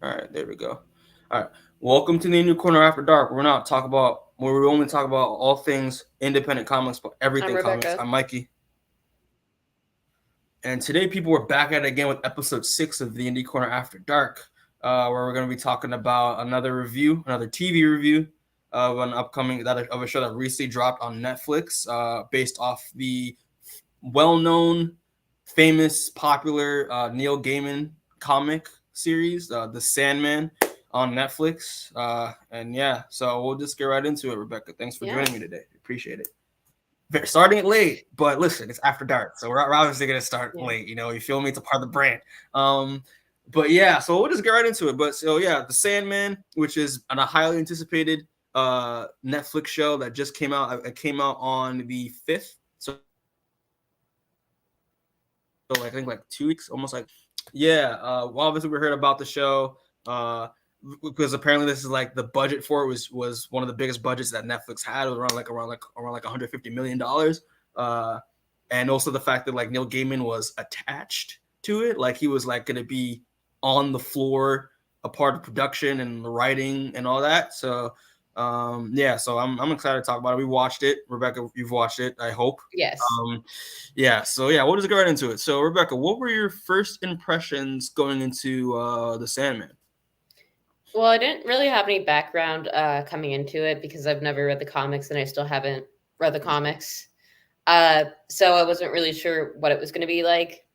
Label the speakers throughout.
Speaker 1: All right, there we go. All right, welcome to the New Corner After Dark. We're not talk about where we only talk about all things independent comics, but everything
Speaker 2: I'm
Speaker 1: comics.
Speaker 2: Rebecca.
Speaker 1: I'm Mikey, and today people are back at it again with episode 6 of the Indie Corner After Dark, where we're going to be talking about another TV review of an upcoming of a show that recently dropped on Netflix, based off the well-known, famous, popular Neil Gaiman comic series, The Sandman, on Netflix. And yeah, so we'll just get right into it. Rebecca, thanks for joining me today. Appreciate it. Starting it late, but listen, it's after dark, so we're obviously gonna start late. You feel me? It's a part of the brand. But yeah, so we'll just get right into it. But so yeah, The Sandman, which is a highly anticipated Netflix show that just came out. It came out on the 5th, so I think like 2 weeks, almost like. Yeah, well, obviously we heard about the show because apparently this is like the budget for it was one of the biggest budgets that Netflix had. It was around 150 million dollars, and also the fact that like Neil Gaiman was attached to it, like he was like going to be on the floor, a part of production and the writing and all that. So yeah, so I'm excited to talk about it. We watched it. Rebecca, you've watched it, I hope.
Speaker 2: Yes.
Speaker 1: Yeah, so yeah, we'll just go right into it. So Rebecca, what were your first impressions going into The Sandman?
Speaker 2: Well, I didn't really have any background coming into it because I've never read the comics and I still haven't read the comics. So I wasn't really sure what it was going to be like.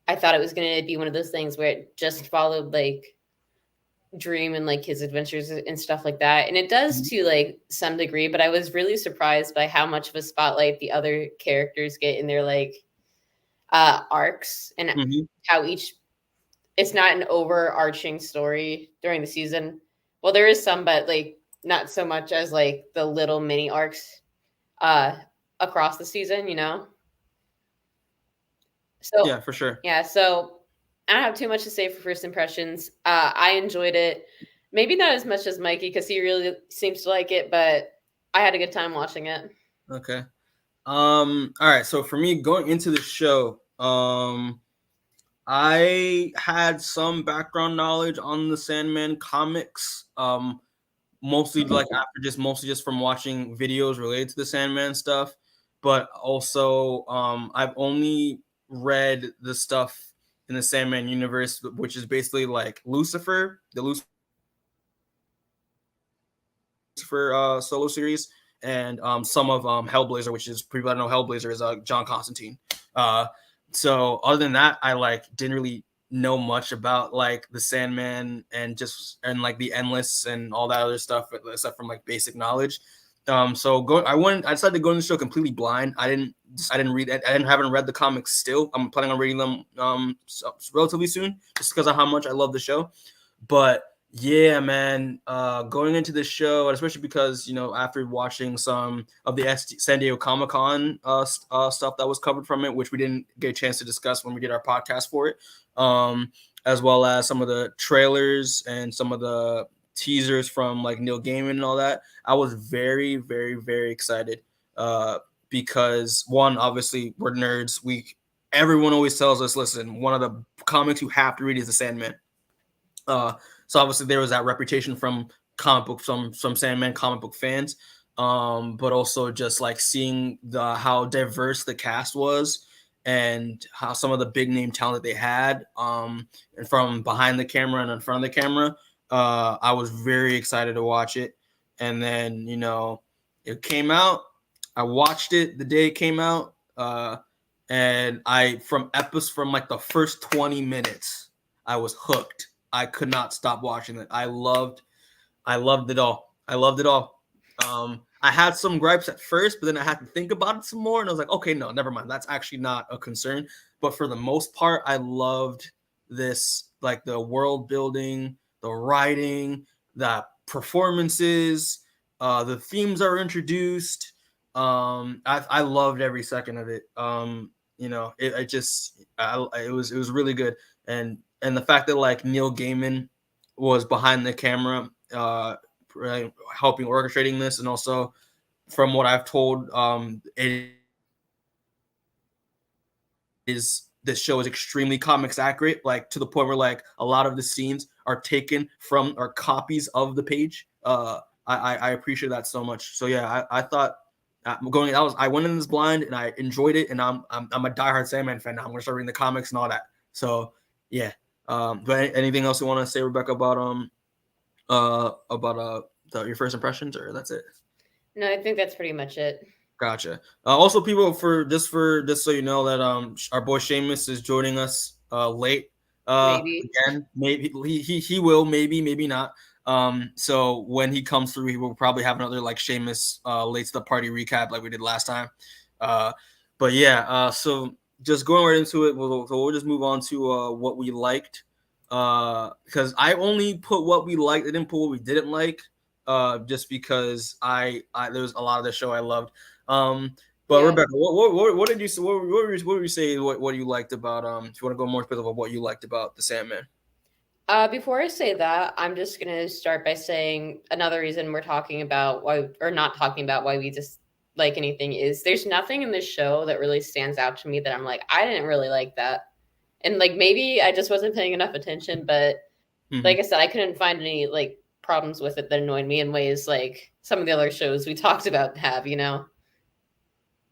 Speaker 2: I thought it was going to be one of those things where it just followed like Dream and like his adventures and stuff like that. And it does to like some degree, but I was really surprised by how much of a spotlight the other characters get in their like arcs and how each it's not an overarching story during the season. Well, there is some, but like not so much as like the little mini arcs uh across the season. So
Speaker 1: Yeah, for sure.
Speaker 2: yeah, so I don't have too much to say for first impressions. I enjoyed it. Maybe not as much as Mikey because he really seems to like it, but I had a good time watching it.
Speaker 1: Okay. All right. So for me, going into the show, I had some background knowledge on the Sandman comics. Mostly mostly just from watching videos related to the Sandman stuff, but also I've only read the stuff in the Sandman universe, which is basically like Lucifer, the Lucifer solo series, and some of Hellblazer, which is people that know Hellblazer is John Constantine. So other than that, I like didn't really know much about like the Sandman and like the Endless and all that other stuff, except from like basic knowledge. I decided to go in the show completely blind. I haven't read the comics still. I'm planning on reading them relatively soon, just because of how much I love the show. But yeah, man, going into this show, especially because after watching some of the San Diego Comic-Con stuff that was covered from it, which we didn't get a chance to discuss when we did our podcast for it, as well as some of the trailers and some of the teasers from like Neil Gaiman and all that, I was very, very, very excited because one, obviously we're nerds. Everyone always tells us, listen, one of the comics you have to read is The Sandman. So obviously there was that reputation from some Sandman comic book fans, but also just like seeing how diverse the cast was and how some of the big name talent that they had, and from behind the camera and in front of the camera. I was very excited to watch it, and then it came out. I watched it the day it came out, and from like the first 20 minutes, I was hooked. I could not stop watching it. I loved it all. I loved it all. I had some gripes at first, but then I had to think about it some more, and I was like, okay, no, never mind. That's actually not a concern. But for the most part, I loved this, like the world building, the writing, the performances, the themes are introduced. I loved every second of it. It was really good, and the fact that like Neil Gaiman was behind the camera, helping orchestrating this, and also from what I've told, it is this show is extremely comics accurate, like to the point where like a lot of the scenes are taken from or copies of the page. I appreciate that so much. So yeah, I thought I went in this blind and I enjoyed it, and I'm a diehard Sandman fan now. I'm gonna start reading the comics and all that. So yeah. But anything else you want to say, Rebecca, about your first impressions, or that's it?
Speaker 2: No, I think that's pretty much it.
Speaker 1: Gotcha. Also, people, for so you know that our boy Seamus is joining us late.
Speaker 2: Maybe.
Speaker 1: Again, maybe he will, maybe not. So when he comes through, he will probably have another like Seamus late to the party recap like we did last time. But yeah, so just going right into it, we'll just move on to what we liked. Because I only put what we liked, I didn't put what we didn't like. Just because I there's a lot of the show I loved. But yeah. Rebecca, what did you say? What would you say? What you liked about if you want to go more specific about what you liked about the Sandman?
Speaker 2: Before I say that, I'm just gonna start by saying another reason we're talking about why, or not talking about why we just like anything, is there's nothing in this show that really stands out to me that I'm like, I didn't really like that. And like maybe I just wasn't paying enough attention, but like I said, I couldn't find any like problems with it that annoyed me in ways like some of the other shows we talked about have, you know.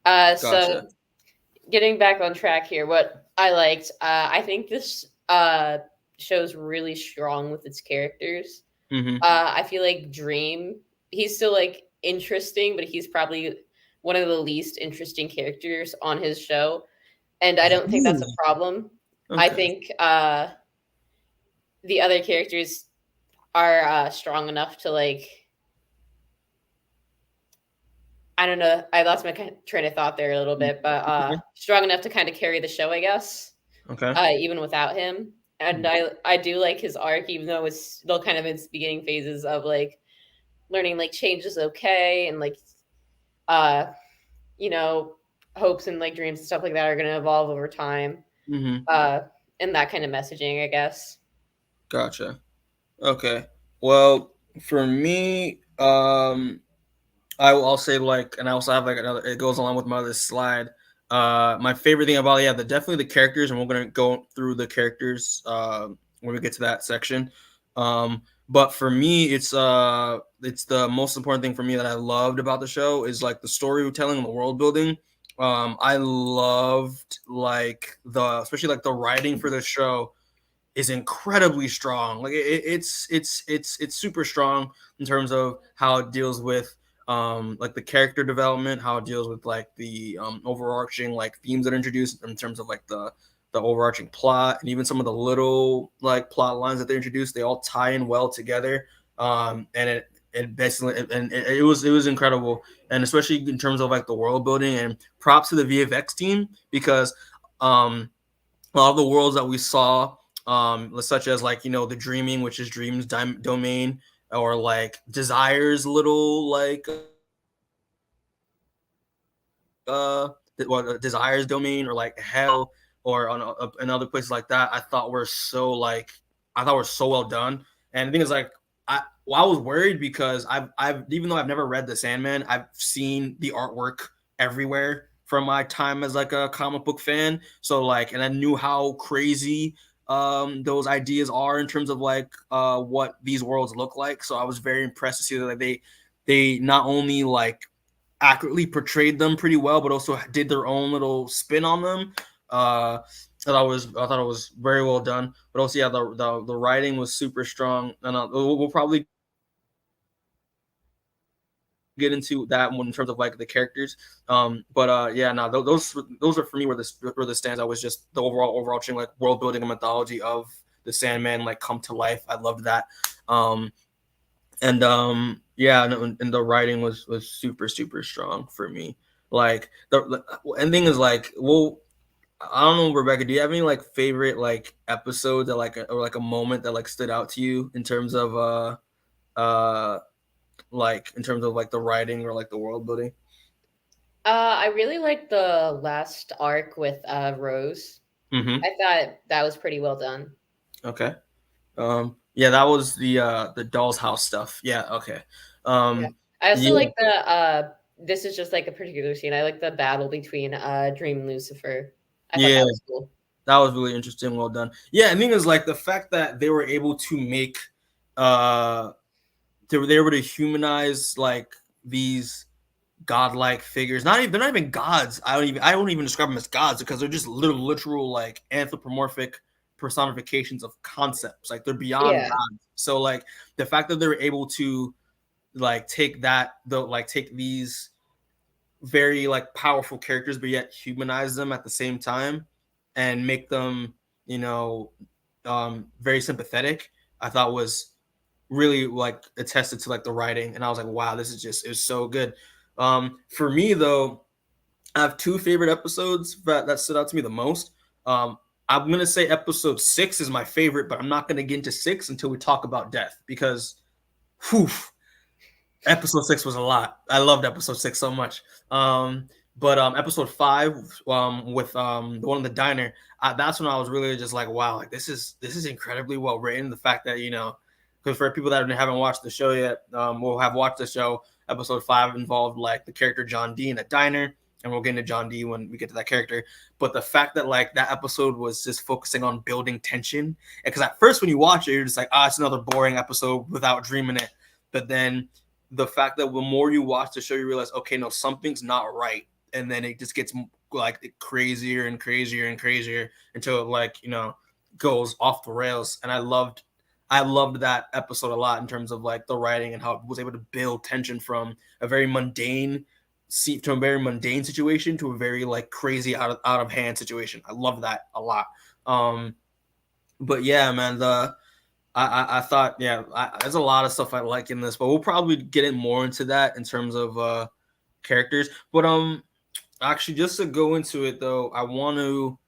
Speaker 2: Gotcha. So getting back on track here, what I liked, I think this show's really strong with its characters. I feel like Dream, he's still like interesting, but he's probably one of the least interesting characters on his show, and I don't think that's a problem. Okay. I think the other characters are strong enough to like, I don't know, I lost my train of thought there a little bit, but strong enough to kind of carry the show, I guess. Okay. Even without him. And I do like his arc, even though it's still kind of in its beginning phases of like learning like change is okay, and like you know, hopes and like dreams and stuff like that are going to evolve over time. And that kind of messaging, I guess.
Speaker 1: Gotcha. Okay. Well, for me, I'll say like, and I also have like another. It goes along with my other slide. My favorite thing about definitely the characters, and we're gonna go through the characters when we get to that section. But for me, it's the most important thing for me that I loved about the show is like the storytelling and the world building. I loved like especially like the writing for the show is incredibly strong. Like it's super strong in terms of how it deals with like the character development, how it deals with like the overarching like themes that are introduced in terms of like the overarching plot, and even some of the little like plot lines that they introduced, they all tie in well together. And it basically it was incredible, and especially in terms of like the world building. And props to the VFX team, because a lot of the worlds that we saw, such as like, you know, the Dreaming, which is Dream's domain, or like Desire's little like Desire's domain, or like Hell, or in other places like that, I thought were so well done. And the thing is, like, I was worried because I've even though I've never read the Sandman, I've seen the artwork everywhere from my time as like a comic book fan. So like, and I knew how crazy those ideas are in terms of like what these worlds look like. So I was very impressed to see that like, they not only like accurately portrayed them pretty well, but also did their own little spin on them. I thought it was very well done. But also, yeah, the writing was super strong, and we'll probably get into that one in terms of like the characters. But yeah, no, those are for me where the stands out was just the overarching like world building and mythology of the Sandman like come to life. I loved that. Yeah, and the writing was super strong for me. Like the ending is like, well, I don't know, Rebecca, do you have any like favorite like episodes that like or like a moment that like stood out to you in terms of like in terms of like the writing or like the world building?
Speaker 2: I really liked the last arc with Rose. I thought that was pretty well done.
Speaker 1: Okay. Yeah, that was the doll's house stuff. Yeah, okay.
Speaker 2: Yeah. I also like the this is just like a particular scene. I like the battle between Dream and Lucifer. I thought that was cool.
Speaker 1: That was really interesting. Well done. Yeah, I think it's like the fact that they were able to make, they were able to humanize like these godlike figures. They're not even gods. I don't even describe them as gods because they're just literal like anthropomorphic personifications of concepts. Like they're beyond
Speaker 2: Yeah.
Speaker 1: gods. So like the fact that they're able to like take these very like powerful characters but yet humanize them at the same time and make them, very sympathetic, I thought was really like attested to like the writing. And I was like, wow, this is just, it's so good. For me though, I have two favorite episodes that stood out to me the most. I'm gonna say episode 6 is my favorite, but I'm not gonna get into 6 until we talk about death because whew, episode 6 was a lot. I loved episode 6 so much. But episode 5, with the one in the diner, that's when I was really just like, wow, like this is incredibly well written. The fact that, because for people that haven't watched the show yet, will have watched the show. Episode 5 involved like the character John D in a diner, and we'll get into John D when we get to that character. But the fact that like that episode was just focusing on building tension, because at first when you watch it, you're just like, it's another boring episode without dreaming it. But then the fact that the more you watch the show, you realize, okay, no, something's not right, and then it just gets like crazier and crazier and crazier until it like goes off the rails. And I loved that episode a lot in terms of like the writing and how it was able to build tension from a very mundane situation to a very like crazy out of hand situation. I love that a lot. But yeah, man, I thought, yeah, there's a lot of stuff I like in this, but we'll probably get in more into that in terms of characters. But actually, just to go into it though, I want to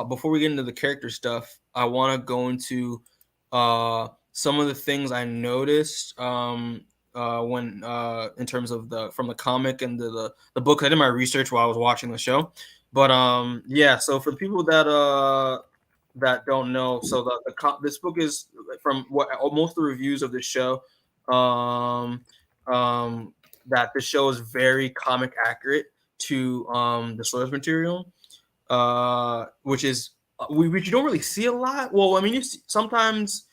Speaker 1: before we get into the character stuff, I want to go into some of the things I noticed when in terms of from the comic and the book. I did my research while I was watching the show, but yeah. So for people that don't know, so this book is from what most of the reviews of the show, that the show is very comic accurate to the source material, which is which you don't really see a lot. Well, I mean, you see, sometimes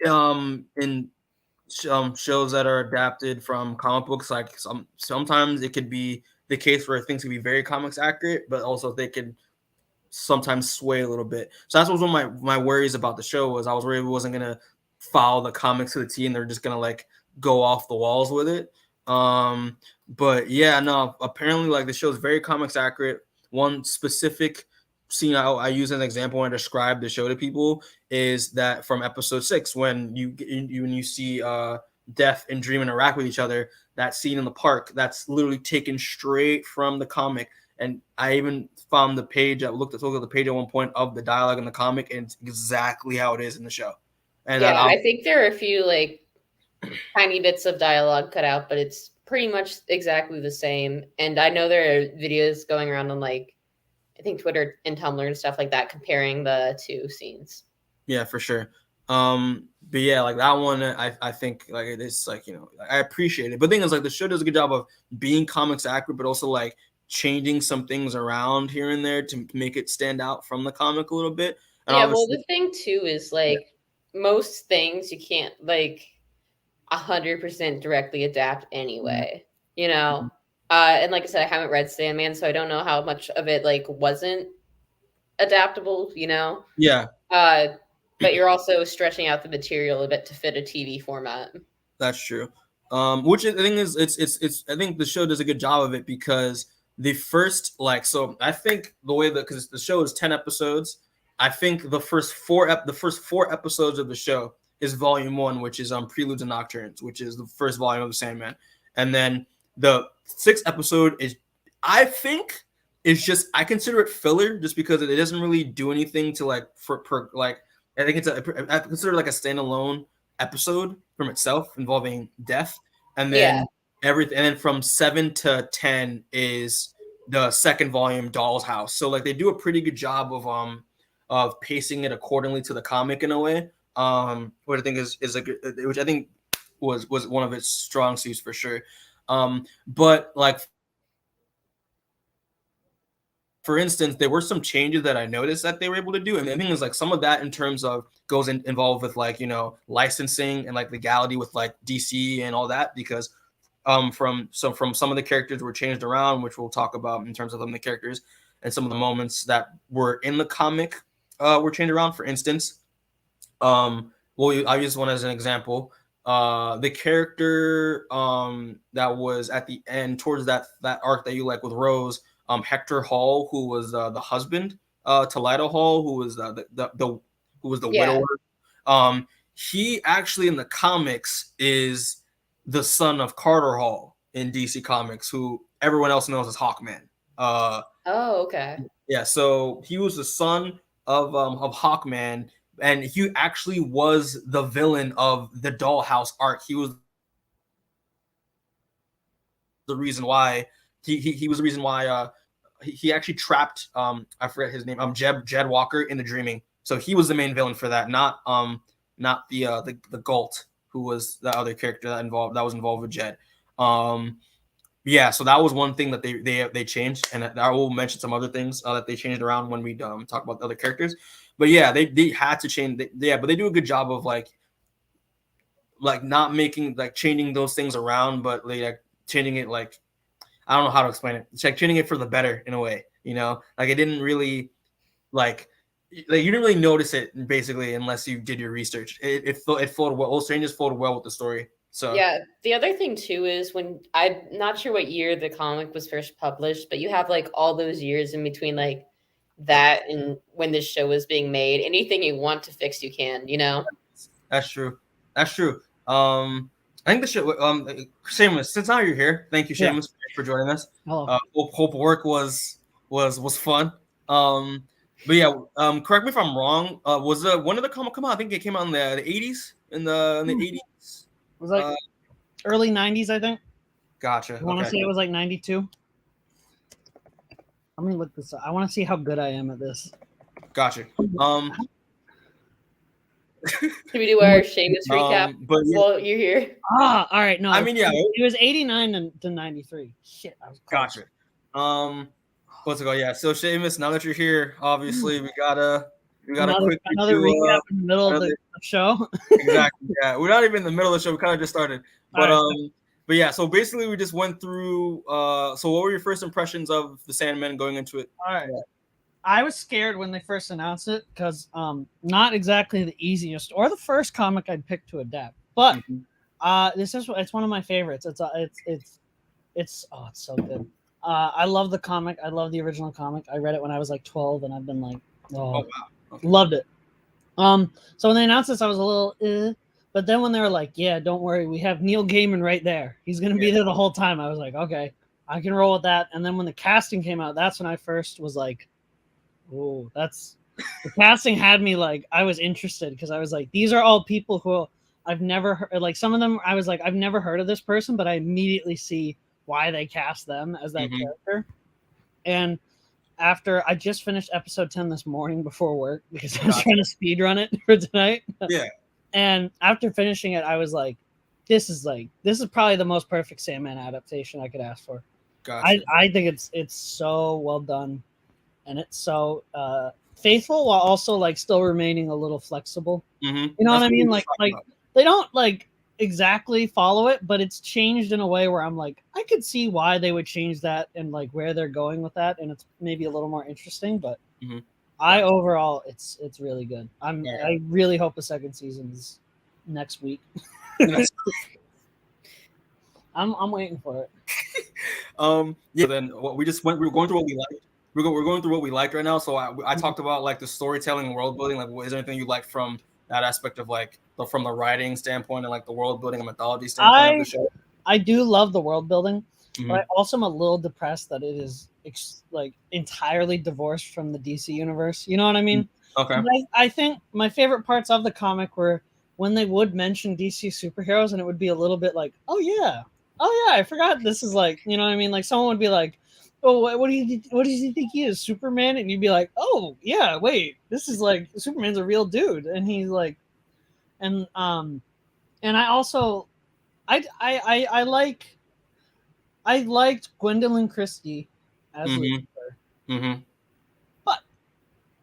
Speaker 1: in shows that are adapted from comic books, like sometimes it could be the case where things can be very comics accurate, but also they could sometimes sway a little bit. So that's what one of my worries about the show was. I was worried it wasn't gonna follow the comics to the T and they're just gonna like go off the walls with it. But yeah, no, apparently like the show is very comics accurate. One specific scene I use as an example when I describe the show to people is that from episode 6 when you see Death and Dream interact with each other, that scene in the park, that's literally taken straight from the comic. And I even found the page. I looked at the page at one point of the dialogue in the comic, and it's exactly how it is in the show. And
Speaker 2: yeah, I think there are a few like tiny bits of dialogue cut out, but it's pretty much exactly the same. And I know there are videos going around on like I think Twitter and Tumblr and stuff like that comparing the two scenes.
Speaker 1: Yeah, for sure. But yeah, like that one, I think like it's like I appreciate it. But the thing is, like the show does a good job of being comics accurate, but also like changing some things around here and there to make it stand out from the comic a little bit. And
Speaker 2: yeah, well, the thing too is like most things you can't like 100% directly adapt anyway, and like I said, I haven't read Sandman, so I don't know how much of it like wasn't adaptable,
Speaker 1: Yeah.
Speaker 2: But you're also stretching out the material a bit to fit a TV format.
Speaker 1: That's true. Which I think is it's I think the show does a good job of it because the first so I think the way that because the show is 10 episodes, I think the first four episodes of the show is volume 1, which is Preludes and Nocturnes, which is the first volume of the Sandman, and then the 6th episode is I think it's just I consider it filler just because it doesn't really do anything to like I think I consider it like a standalone episode from itself involving death, and then everything, and then from 7 to 10 is the second volume, Doll's House. So like they do a pretty good job of pacing it accordingly to the comic in a way. What I think is a good, which I think was one of its strong suits for sure. But like for instance, there were some changes that I noticed that they were able to do, and the thing is, like, some of that in terms of involved with, like, licensing and, like, legality with, like, DC and all that, because from some of the characters were changed around, which we'll talk about in terms of the characters, and some of the moments that were in the comic were changed around. For instance, well, I use one as an example. The character that was at the end towards that arc that you like with Rose, Hector Hall, who was the husband to Lyda Hall, who was the widower. He actually in the comics is the son of Carter Hall in DC Comics, who everyone else knows as Hawkman.
Speaker 2: Okay.
Speaker 1: Yeah, so he was the son of Hawkman, and he actually was the villain of the Dollhouse arc. He was the reason why he was the reason why he actually trapped I forget his name, Jed Walker in the Dreaming. So he was the main villain for that, not the Galt, who was the other character that was involved with Jed. Yeah, so that was one thing that they changed, and I will mention some other things that they changed around when we talk about the other characters. But yeah, they had to change. But they do a good job of like not making changing those things around, but like changing it like, I don't know how to explain it. It's like changing it for the better in a way, Like it didn't really like you didn't really notice it basically unless you did your research. It flowed well. Those changes flowed well with the story. So
Speaker 2: yeah, the other thing too is when I'm not sure what year the comic was first published, but you have like all those years in between like that and when this show was being made. Anything you want to fix, you can,
Speaker 1: That's true. I think the show. Seamus, since now you're here, thank you, Seamus, for joining us.
Speaker 3: Hello.
Speaker 1: Hope work was fun. But yeah, correct me if I'm wrong. Was one of the comic come out? I think it came out in the 80s. In the 80s.
Speaker 3: It was like early 90s, I think.
Speaker 1: Gotcha.
Speaker 3: I want to say it was like 92. Let me look this up. I want to see how good I am at this.
Speaker 1: Gotcha.
Speaker 2: Should we do our Seamus recap?
Speaker 1: But
Speaker 2: Well, you're here.
Speaker 3: All right. No,
Speaker 1: I mean, yeah,
Speaker 3: it was 89 to 93. Shit, I was close.
Speaker 1: Gotcha. What's it called? Yeah. So Seamus, now that you're here, obviously we gotta
Speaker 3: another
Speaker 1: quickly
Speaker 3: recap in the middle of the show.
Speaker 1: Exactly. Yeah, we're not even in the middle of the show. We kind of just started. But but yeah. So basically, we just went through. So what were your first impressions of the Sandman going into it?
Speaker 3: All right. I was scared when they first announced it because not exactly the easiest or the first comic I'd pick to adapt, but it's one of my favorites. It's so good. I love the comic. I love the original comic. I read it when I was like 12, and I've been like,
Speaker 1: wow. Okay.
Speaker 3: Loved it. So when they announced this, I was a little, but then when they were like, yeah, don't worry, we have Neil Gaiman right there. He's gonna be there the whole time. I was like, okay, I can roll with that. And then when the casting came out, that's when I first was like, oh, the casting had me like, I was interested because I was like, these are all people who I've never heard. Like some of them, I was like, I've never heard of this person, but I immediately see why they cast them as that character. And after I just finished episode 10 this morning before work because I was trying to speed run it for tonight.
Speaker 1: Yeah.
Speaker 3: And after finishing it, I was like, this is probably the most perfect Sandman adaptation I could ask for.
Speaker 1: Gotcha.
Speaker 3: I think it's so well done. And it's so faithful while also like still remaining a little flexible.
Speaker 1: Mm-hmm.
Speaker 3: You know what I mean? Like they don't like exactly follow it, but it's changed in a way where I'm like, I could see why they would change that and like where they're going with that, and it's maybe a little more interesting. But overall, it's really good. I really hope the second season is next week. I'm waiting for it.
Speaker 1: Yeah. Then we were going through what we liked. We're going through what we liked right now. So I talked about like the storytelling and world building. Like, is there anything you like from that aspect of like from the writing standpoint and like the world building and mythology standpoint of the show?
Speaker 3: I do love the world building, but I also am a little depressed that it is like entirely divorced from the DC universe. You know what I mean?
Speaker 1: Okay.
Speaker 3: I think my favorite parts of the comic were when they would mention DC superheroes, and it would be a little bit like, oh yeah, I forgot this is like, you know what I mean? Like someone would be like, oh, what do you think he is, Superman? And you'd be like, oh yeah, wait, this is like Superman's a real dude, and he's like, and I also, I liked Gwendoline Christie as Lucifer.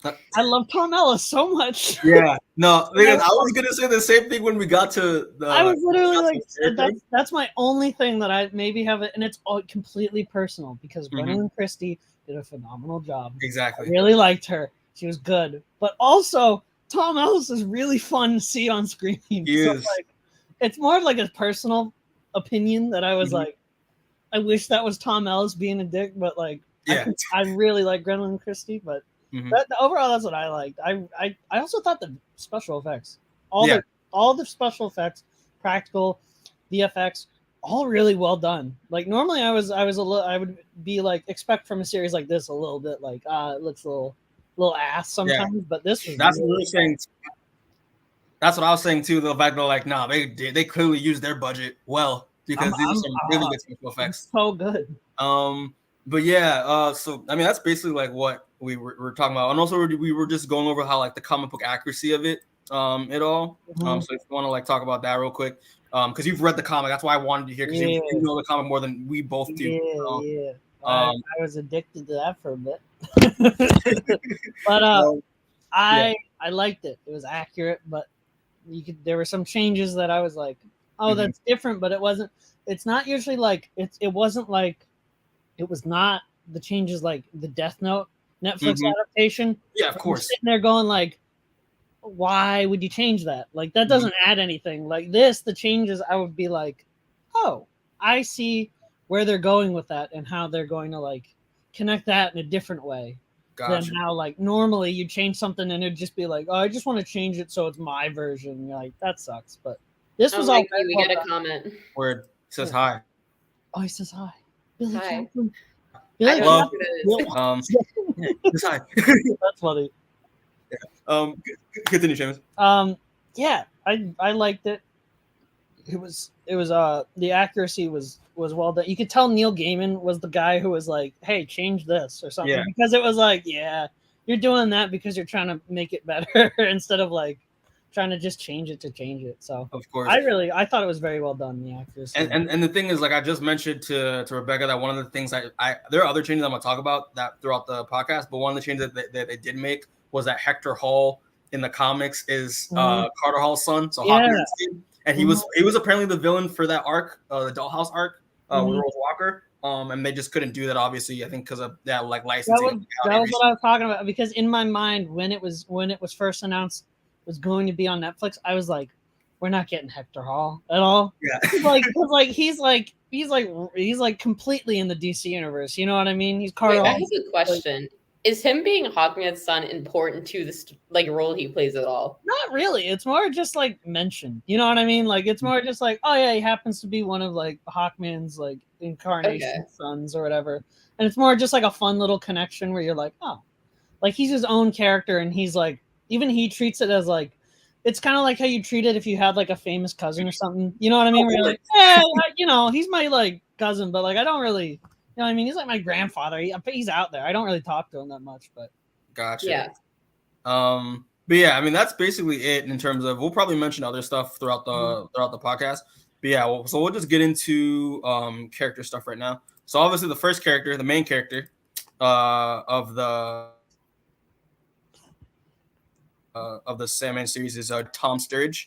Speaker 3: I love Tom Ellis so much.
Speaker 1: Yeah, no, because I was gonna say the same thing when we got to the.
Speaker 3: I was literally like, that's my only thing that I maybe have it, and it's all completely personal because Gwendoline Christie did a phenomenal job.
Speaker 1: Exactly.
Speaker 3: I really liked her. She was good, but also Tom Ellis is really fun to see on screen. So, like, it's more of like a personal opinion that I was like, I wish that was Tom Ellis being a dick, but like, I really like Gwendoline Christie, but. Overall, that's what I liked. I also thought the special effects, all the special effects, practical, VFX, all really well done. Like normally, I would be like expect from a series like this a little bit like it looks a little ass sometimes, but this was
Speaker 1: that's really what we were saying. That's what I was saying too. The fact that like, nah, they clearly used their budget well because these are some really good special effects.
Speaker 3: So good.
Speaker 1: But yeah, so I mean that's basically like what we were talking about, and also we were just going over how like the comic book accuracy of it, it all. So if you want to like talk about that real quick, because you've read the comic, that's why I wanted to hear because you know the comic more than we both do.
Speaker 3: I was addicted to that for a bit, but I liked it. It was accurate, but there were some changes that I was like, oh, that's different, but it wasn't. It's not usually like it wasn't like. It was not the changes like the Death Note Netflix adaptation.
Speaker 1: Yeah, of course.
Speaker 3: Sitting there going like, why would you change that? Like that doesn't add anything. Like this, the changes, I would be like, oh, I see where they're going with that and how they're going to like connect that in a different way than how like normally you change something and it'd just be like, oh, I just want to change it so it's my version. You're like that sucks. But this was all.
Speaker 2: We get a comment.
Speaker 1: Where it says hi.
Speaker 3: Oh, he says hi. Billy
Speaker 2: hi.
Speaker 3: Billy
Speaker 1: love
Speaker 3: That's funny.
Speaker 1: Yeah. Continue, Seamus.
Speaker 3: Yeah, I liked it. It was the accuracy was well done. You could tell Neil Gaiman was the guy who was like, hey, change this or something. Because it was like, yeah, you're doing that because you're trying to make it better instead of like trying to just change it to change it. So
Speaker 1: of course,
Speaker 3: I thought it was very well done, the accuracy.
Speaker 1: And the thing is, like I just mentioned to Rebecca, that one of the things there are other changes I'm gonna talk about that throughout the podcast, but one of the changes that they did make was that Hector Hall in the comics is Carter Hall's son, so Hawkman's kid, and he was apparently the villain for that arc, the Dollhouse arc, with Rose Walker. And they just couldn't do that, obviously. I think because of that, like licensing.
Speaker 3: That was what I was talking about. Because in my mind, when it was first announced was going to be on Netflix, I was like, we're not getting Hector Hall at all. Yeah, he's like completely in the DC universe. You know what I mean? He's Carter Hall.
Speaker 2: I have a question. Is him being Hawkman's son important to this like role he plays at all?
Speaker 3: Not really. It's more just like mentioned. You know what I mean? Like it's more just like, oh yeah, he happens to be one of like Hawkman's like incarnation sons or whatever. And it's more just like a fun little connection where you're like, oh, like he's his own character, and he's like, even he treats it as like, it's kind of like how you treat it if you had like a famous cousin or something. You know what I mean? Where you're like, you know, he's my like cousin, but like I don't really, you know what I mean? He's like my grandfather. He's out there. I don't really talk to him that much, but
Speaker 1: gotcha.
Speaker 2: Yeah.
Speaker 1: But yeah, I mean that's basically it in terms of. We'll probably mention other stuff throughout the podcast. But yeah, so we'll just get into character stuff right now. So obviously the first character, the main character of the Sandman series is Tom Sturridge.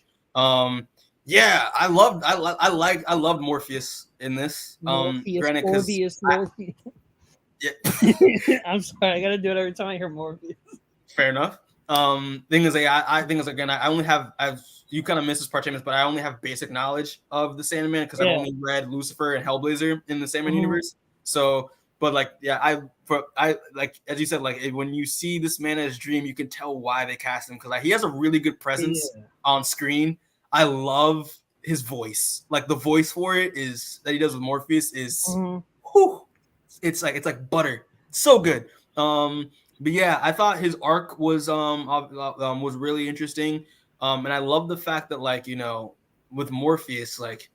Speaker 1: Yeah, I loved Morpheus in this. Granted,
Speaker 3: Morpheus.
Speaker 1: Yeah.
Speaker 3: I'm sorry, I gotta do it every time I hear Morpheus.
Speaker 1: Fair enough. Thing is, I think is again, I only have you kind of missed this part, James, but I only have basic knowledge of the Sandman because I've only read Lucifer and Hellblazer in the Sandman universe. So, but like, yeah, I like as you said, like when you see this man as Dream, you can tell why they cast him because he has a really good presence on screen. I love his voice. Like the voice for it is that he does with Morpheus is, it's like butter. So good. But yeah, I thought his arc was really interesting. And I love the fact that like, you know, with Morpheus, like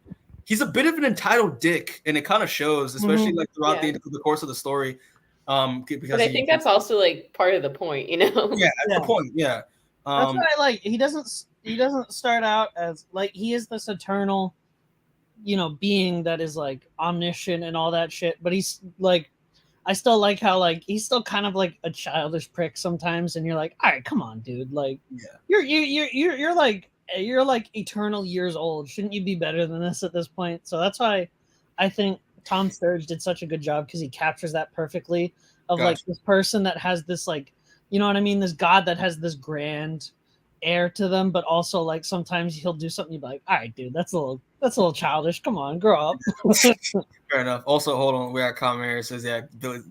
Speaker 1: he's a bit of an entitled dick, and it kind of shows, especially like throughout the course of the story. Because
Speaker 2: but I think that's also like part of the point, you know?
Speaker 1: Yeah, that's the point. Yeah.
Speaker 3: That's what I like. He doesn't start out as like he is this eternal, you know, being that is like omniscient and all that shit. But he's like, I still like how like he's still kind of like a childish prick sometimes, and you're like, all right, come on, dude. Like, you're like eternal years old. Shouldn't you be better than this at this point? So that's why I think Tom Sturridge did such a good job, because he captures that perfectly of like this person that has this like, you know what I mean? This god that has this grand air to them, but also like sometimes he'll do something you'd be like, all right, dude, that's a little childish. Come on, grow up.
Speaker 1: Fair enough. Also, hold on, we got a comment here. It says, yeah,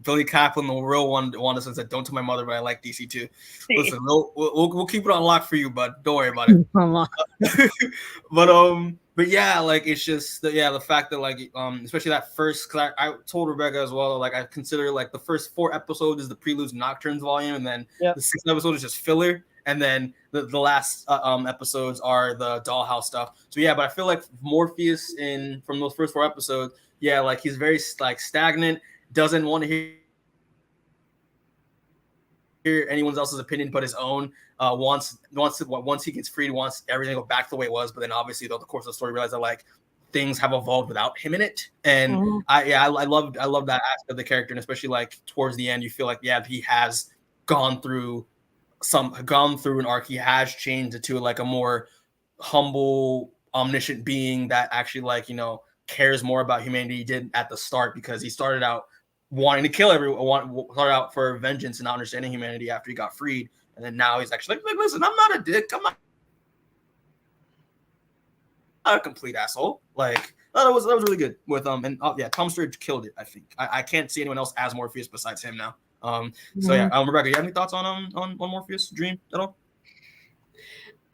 Speaker 1: Billy Kaplan, the real one says that, don't tell my mother, but I like DC too. Listen, we'll keep it on lock for you, but don't worry about it. But yeah, like it's just the fact that like especially that first, because I told Rebecca as well, like I consider like the first 4 episodes is the Preludes Nocturnes volume, and then the 6th episode is just filler, and then the last episodes are the Dollhouse stuff. So yeah, but I feel like Morpheus from those first 4 episodes, yeah, like he's very like stagnant, doesn't want to hear anyone else's opinion but his own. Once he gets freed, wants everything to go back to the way it was. But then obviously throughout the course of the story, realize that like things have evolved without him in it. And I love that aspect of the character, and especially like towards the end, you feel like he has gone through an arc. He has changed into like a more humble, omniscient being that actually like cares more about humanity he did at the start, because he started out wanting to kill everyone, started out for vengeance and not understanding humanity after he got freed, and then now he's actually like listen, I'm not a dick, I'm not a complete asshole. Like that was really good with and Tom Sturridge killed it. I think I can't see anyone else as Morpheus besides him now. So yeah, Rebecca, you have any thoughts on Morpheus Dream at all?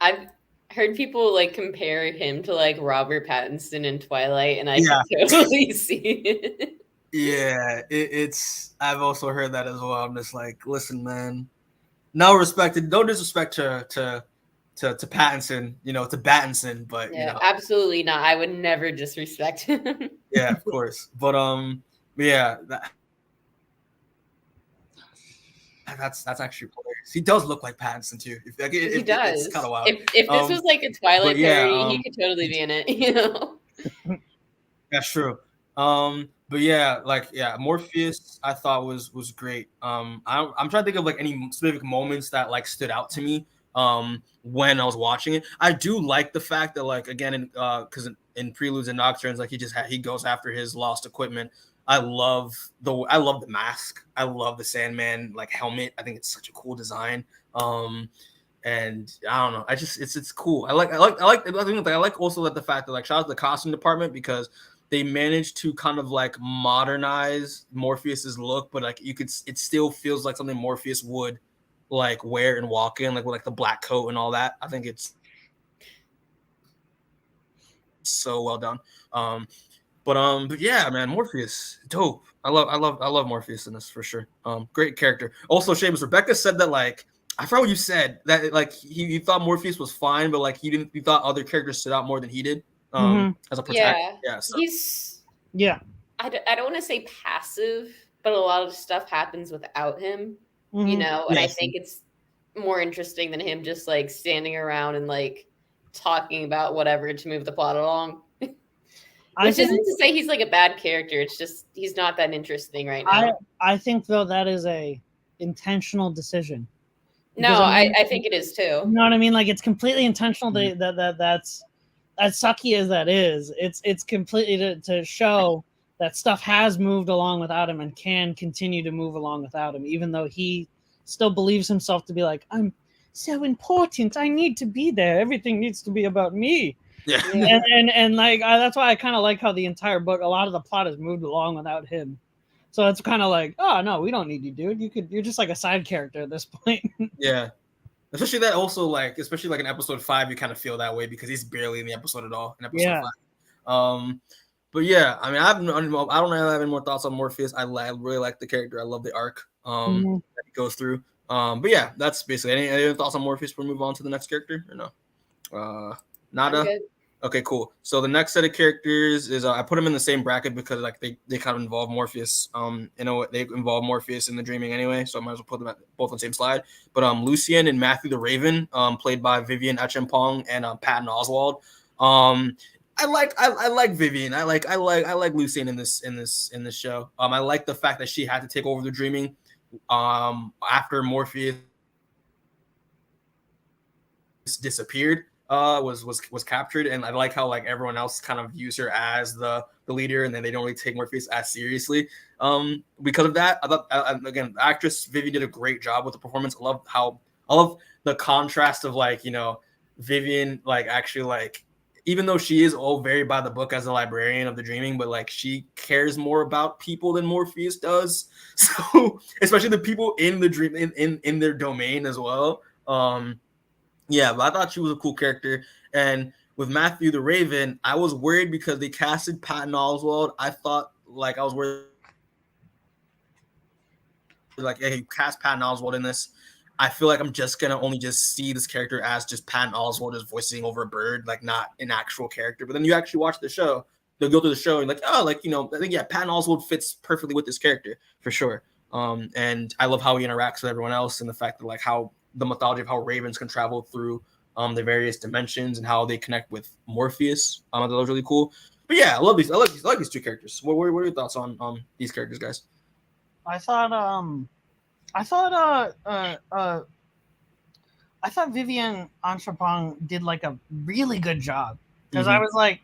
Speaker 2: I've heard people like compare him to like Robert Pattinson in Twilight, and I can totally see it.
Speaker 1: Yeah, it's. I've also heard that as well. I'm just like, listen, man. No disrespect to Pattinson, to Battinson, but
Speaker 2: absolutely not. I would never disrespect him.
Speaker 1: Yeah, of course, but yeah, that's actually hilarious. He does look like Pattinson too.
Speaker 2: He does.
Speaker 1: It's kind of wild.
Speaker 2: If this was like a Twilight parody, he could totally be in it.
Speaker 1: That's true. But yeah, Morpheus I thought was great. I'm trying to think of like any specific moments that like stood out to me when I was watching it. I do like the fact that like again because in Preludes and Nocturnes, like he goes after his lost equipment. I love the mask. I love the Sandman like helmet. I think it's such a cool design. And I don't know. It's cool. I like also that the fact that like shout out to the costume department, because they managed to kind of like modernize Morpheus's look, but like it still feels like something Morpheus would like wear and walk in, like with like the black coat and all that. I think it's so well done. But yeah, man, Morpheus, dope. I love Morpheus in this for sure. Great character. Also, Seamus, Rebecca said that like I forgot what you said, that like you thought Morpheus was fine, but like you thought other characters stood out more than he did. As a protector.
Speaker 2: He's I don't want to say passive, but a lot of stuff happens without him, and I think it's more interesting than him just like standing around and like talking about whatever to move the plot along. Which isn't to say he's like a bad character. It's just he's not that interesting right now.
Speaker 3: I think though that is a intentional decision.
Speaker 2: No, I think it is too.
Speaker 3: You know what I mean? Like it's completely intentional that's as sucky as that is. It's completely to show that stuff has moved along without him and can continue to move along without him, even though he still believes himself to be like, I'm so important. I need to be there. Everything needs to be about me.
Speaker 1: Yeah.
Speaker 3: And like that's why I kind of like how the entire book, a lot of the plot has moved along without him. So it's kind of like, oh no, we don't need you, dude. You're just like a side character at this point.
Speaker 1: Yeah. Especially that also like, especially like in episode 5, you kind of feel that way because he's barely in the episode at all in episode 5. But yeah, I mean, I don't have any more thoughts on Morpheus. I really like the character. I love the arc that he goes through. But yeah, that's basically any thoughts on Morpheus before we move on to the next character or no? Nada. Okay, cool. So the next set of characters is I put them in the same bracket because like they kind of involve Morpheus. They involve Morpheus in the dreaming anyway, so I might as well put them both on the same slide. But Lucienne and Matthew the Raven, played by Vivienne Acheampong and Patton Oswalt. I like Vivienne. I like Lucienne in this show. I like the fact that she had to take over the dreaming after Morpheus disappeared, was captured, and I like how like everyone else kind of views her as the leader, and then they don't really take Morpheus as seriously. Because of that, I thought again, the actress Vivienne did a great job with the performance. I love the contrast of like, you know, Vivienne like actually like, even though she is all very by the book as a librarian of the dreaming, but like she cares more about people than Morpheus does. So especially the people in the dream in their domain as well. Yeah, but I thought she was a cool character. And with Matthew the Raven, I was worried because they casted Patton Oswalt. I thought like I was worried like, hey, cast Patton Oswalt in this. I feel like I'm just gonna only just see this character as just Patton Oswalt is voicing over a bird, like not an actual character. But then you actually watch the show, they'll go through the show and like, oh, like, you know, I think, yeah, Patton Oswalt fits perfectly with this character for sure. And I love how he interacts with everyone else, and the fact that like how the mythology of how ravens can travel through the various dimensions and how they connect with Morpheus. I thought that was really cool. But yeah, I like these two characters. What are your thoughts on these characters, guys?
Speaker 3: I thought Vivienne Acheampong did like a really good job, because I was like,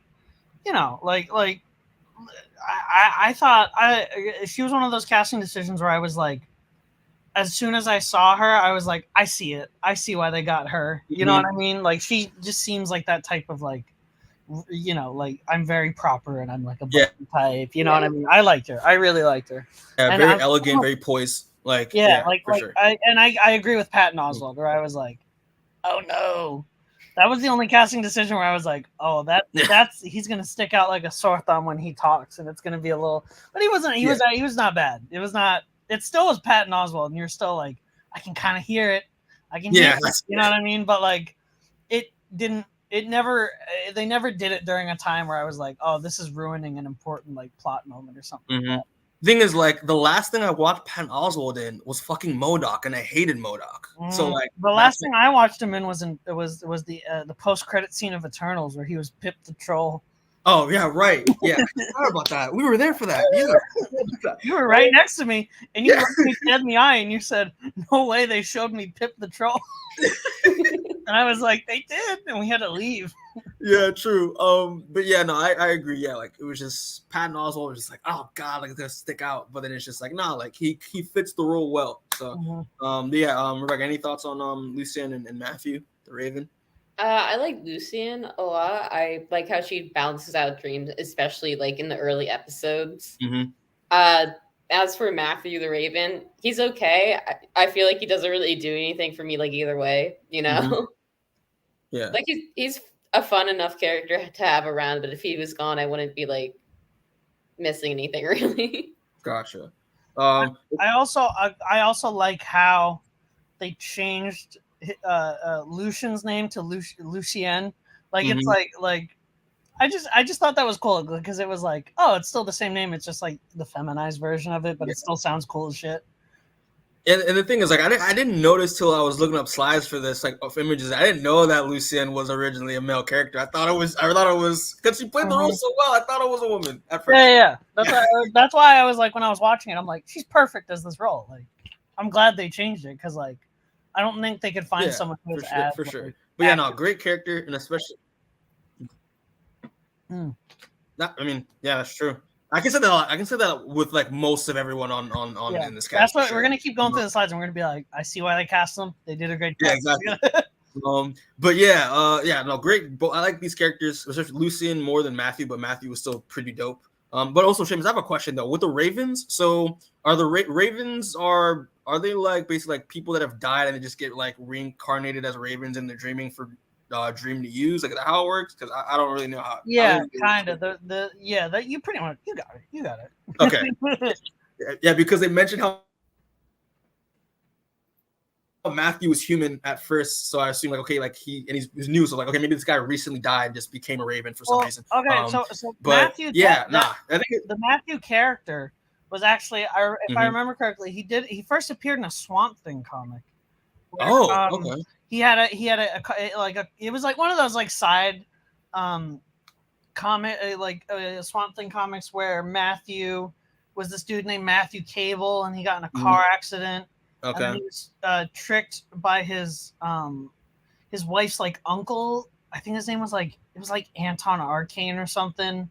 Speaker 3: you know, like I thought she was one of those casting decisions where I was like, as soon as I saw her, I was like, I see it. I see why they got her. You know what I mean? Like, she just seems like that type of like, you know, like I'm very proper and I'm like a type. You know what I mean? I liked her. I really liked her.
Speaker 1: Yeah, and very elegant, very poised. Like, for sure.
Speaker 3: I agree with Patton Oswalt, where I was like, oh no, that was the only casting decision where I was like, oh, that's he's gonna stick out like a sore thumb when he talks, and it's gonna be a little. But he wasn't. He was not bad. It was not. It still was Patton Oswalt, and you're still like, I can kind of hear it. I can hear it, you know what I mean? But like, it didn't. It never. They never did it during a time where I was like, oh, this is ruining an important like plot moment or something. Like that.
Speaker 1: Thing is, like, the last thing I watched Patton Oswalt in was fucking MODOK, and I hated MODOK. So like,
Speaker 3: the last thing I watched him in was the post credit scene of Eternals, where he was Pip the Troll.
Speaker 1: Oh yeah, right. Yeah, I forgot about that. We were there for that. Yeah,
Speaker 3: you were right next to me, and you looked me dead in the eye, and you said, "No way, they showed me Pip the Troll." And I was like, "They did," and we had to leave.
Speaker 1: Yeah, true. But yeah, no, I agree. Yeah, like it was just Patton Oswalt was just like, oh god, like it's gonna stick out. But then it's just like, nah, like he fits the role well. So, Rebecca, any thoughts on Lucienne and Matthew the Raven?
Speaker 2: I like Lucienne a lot. I like how she balances out dreams, especially like in the early episodes. As for Matthew the Raven, he's okay. I feel like he doesn't really do anything for me, like either way, you know.
Speaker 1: Yeah,
Speaker 2: like he's a fun enough character to have around, but if he was gone, I wouldn't be like missing anything really.
Speaker 1: Gotcha.
Speaker 3: I also like how they changed Lucien's name to Lucienne. Like it's like I just thought that was cool, because it was like, oh, it's still the same name, it's just like the feminized version of it, but it still sounds cool as shit.
Speaker 1: And the thing is, like, I didn't notice till I was looking up slides for this, like, of images. I didn't know that Lucienne was originally a male character. I thought it was because she played the role so well. I thought it was a woman at first.
Speaker 3: Yeah. That's why I was like, when I was watching it, I'm like, she's perfect as this role. Like, I'm glad they changed it, because like, I don't think they could find someone who was
Speaker 1: for sure. But yeah, no, great character, and especially. I mean, yeah, that's true. I can say that with like most of everyone on in this cast.
Speaker 3: That's what we're gonna keep going through the slides, and we're gonna be like, I see why they cast them. They did a great job.
Speaker 1: Yeah, exactly. But great. I like these characters, especially Lucienne more than Matthew, but Matthew was still pretty dope. But also, Seamus, I have a question though. With the Ravens, so are the Ravens are they like basically like people that have died and they just get like reincarnated as Ravens and they're dreaming for dream to use? Like, is that how it works? Because I don't really know how.
Speaker 3: Yeah, kind of. That you pretty much you got it.
Speaker 1: Okay. Yeah, because they mentioned how Matthew was human at first, so I assume like, okay, like he's new, so like, okay, maybe this guy recently died and just became a Raven for some reason.
Speaker 3: Okay, so
Speaker 1: but
Speaker 3: Matthew,
Speaker 1: I think
Speaker 3: the Matthew character was actually, if I remember correctly, he first appeared in a Swamp Thing comic. Where, He had a it was like one of those like side Swamp Thing comics where Matthew was this dude named Matthew Cable, and he got in a car accident.
Speaker 1: Okay.
Speaker 3: And then he was tricked by his wife's like uncle. I think his name was like Anton Arcane or something.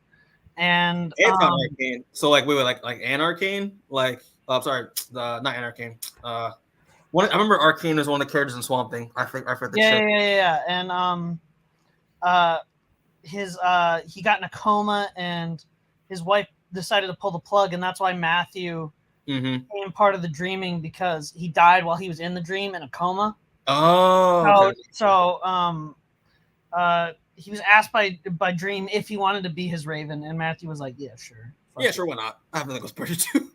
Speaker 3: And
Speaker 1: Anton Arcane. So like wait, like Anarcane? Like sorry, not Anarcane. I remember Arcane was one of the characters in Swamp Thing. I forget the show.
Speaker 3: Yeah. And he got in a coma, and his wife decided to pull the plug, and that's why Matthew became part of the dreaming, because he died while he was in the dream in a coma.
Speaker 1: Oh. Okay.
Speaker 3: So he was asked by Dream if he wanted to be his Raven, and Matthew was like, "Yeah, sure."
Speaker 1: Yeah, sure, why not? I have nothing else better to do.